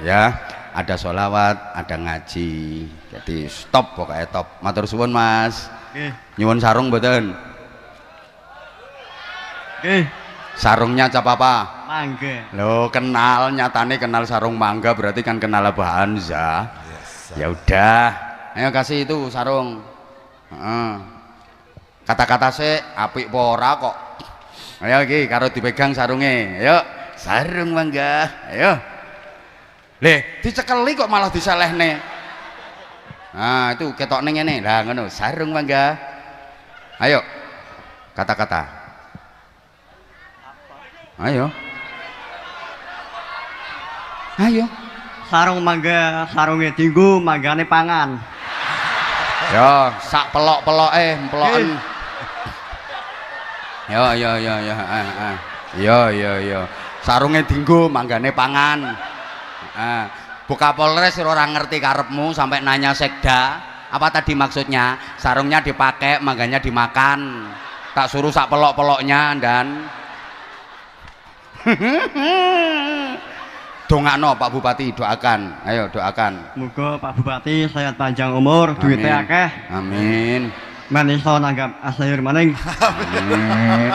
ya, ada sholawat, ada ngaji, jadi stop pokoknya top. Matur suwun Mas. Nyuwun sarung mboten? Sarungnya cap apa? Mangga. Lo kenal, nyatane kenal sarung mangga berarti kan kenal Abah Hamzah. Ya udah, ayo kasih itu sarung. Kata-kata sih apik pora kok. Ayo iki karo dipegang sarunge. Ayo, sarung mangga. Ayo. Leh, dicekeli kok malah diselehne. Nah, itu ketok ning ngene. Lah ngono, sarung mangga. Ayo. Kata-kata. Ayo. Ayo. Sarung mangga, sarunge dinggo, manggane pangan. Ya, sak pelok-peloke, peloken. Yo. Sarunge dinggo, manggane pangan. Buka Polres ora ngerti karepmu sampai nanya sekda. Apa tadi maksudnya? Sarungnya dipakai, mangganya dimakan. Tak suruh sak pelok-peloknya dan dongakno Pak Bupati, doakan. Ayo doakan. Muga Pak Bupati sehat panjang umur, duitnya akeh. Amin. Men iso nanggap asayur maning. Amin.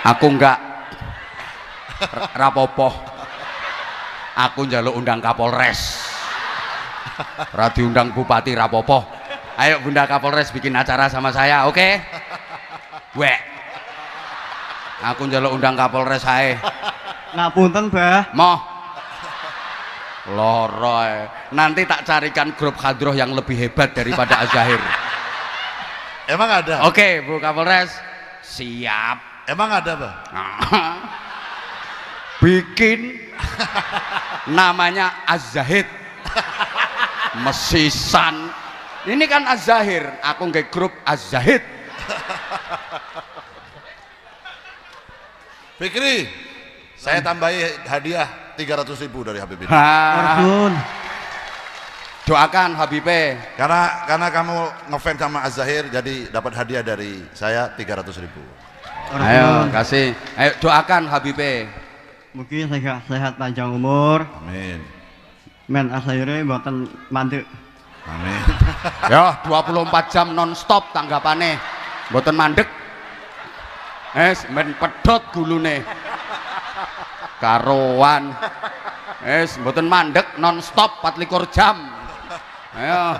Aku enggak rapopo. Aku njaluk undang Kapolres. Ra diundang Bupati rapopo. Ayo Bunda Kapolres bikin acara sama saya, oke? Wek. Aku njaluk undang Kapolres ae. Ngapunten, Bah. Moh loroy, nanti tak carikan grup hadroh yang lebih hebat daripada Az-Zahir. Emang ada? Oke Bu Kapolres, siap. Emang ada, Bang? Bikin namanya Az-Zahid mesisan. Ini kan Az-Zahir, aku nge grup Az-Zahid. Fikri, saya tambahi hadiah 300.000 dari Habib ini. Orsun. Doakan Habibe. Karena kamu ngefans sama Az-Zahir, jadi dapat hadiah dari saya 300.000. Ayo kasih, ayo doakan Habibe. Mungkin sehat panjang umur. Amin. Men Az-Zahire mboten mandek. Amin. Ya 24 jam non-stop tanggapannya mboten mandek. Men pedhot gulune. Karoan. Mboten mandek non-stop 24 jam. Ayo.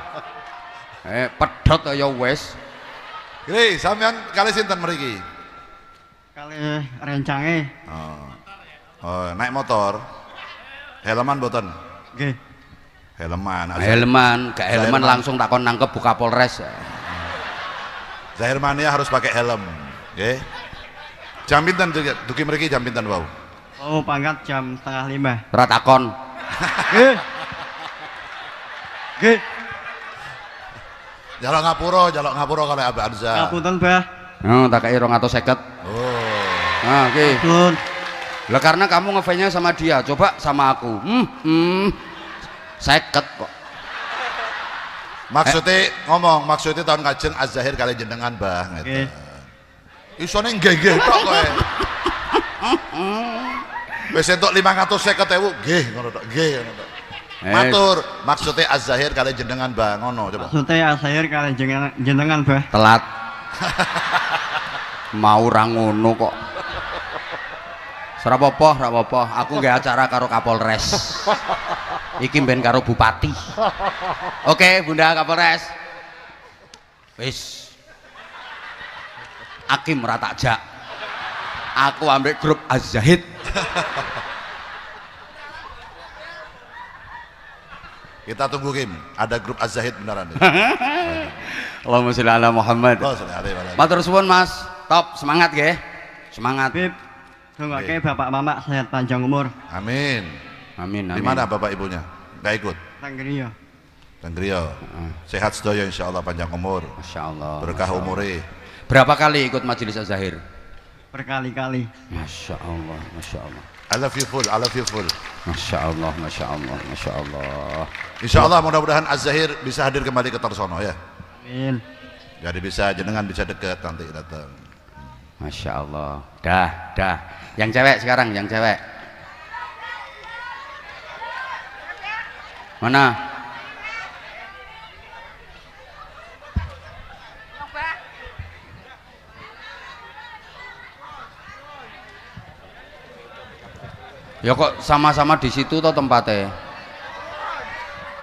Pedhot ya wis. Kiri, sampean kali sinten mriki? Kali rencange. Oh, naik motor. Helman mboten? Nggih. Helman. Helman, gak helman langsung takon nangkep Bu Kapolres. Zahir Mania harus pakai helm, nggih. Jam pinten dugi mriki jam pinten wau? Oh, pangkat jam 4:30. Ora takon. Nggih. Nggih. Jaluk ngapura kalau Abah Arza. Ngapunten, Bah. Tak kei 250. Oh. Nah, oke. Nun. Lah karena kamu ngefansnya sama dia, coba sama aku. 50 kok. Maksudnya tahun kajeng Az-Zahir kali jenengan, Bah, Nggih. Isone nggih-nggih tok kowe. Wis entuk 550.000, nggih ngono tok, nggih ngono tok. Matur, maksudnya Az-Zahir kali jenengan, Bah, ngono coba. Maksudnya Az-Zahir kali jenengan, Bah. Telat. Mau ra ngono kok. Rapopo, aku nggak acara karo Kapolres. Iki ben karo Bupati. Oke, Bunda Kapolres. Wis. Akim rata jak. Aku ambil grup Az-Zahid. Kita tunggu Kim, ada grup Az-Zahid beneran. Allahumma sholli ala Muhammad. Matur suwun Mas. Top, semangat nggih. Semangat. Bib. Dongake Bapak Mama sehat panjang umur. Amin. Amin. Di mana Bapak Ibunya? Enggak ikut. Tanggriya. Tenggerio. Sehat sedaya insyaallah panjang umur. Masyaallah. Berkah umure. Berapa kali ikut majelis Az-Zahir? Berkali-kali. Masya Allah, Masya Allah. I love you full. Masya Allah, Masya Allah, Masya Allah. Insyaallah mudah-mudahan Az-Zahir bisa hadir kembali ke Tarsono ya. Amin. Jadi bisa jenengan bisa dekat nanti datang. Masya Allah. Dah. Yang cewek sekarang, yang cewek. Mana? Ya kok sama-sama di situ toh tempatnya.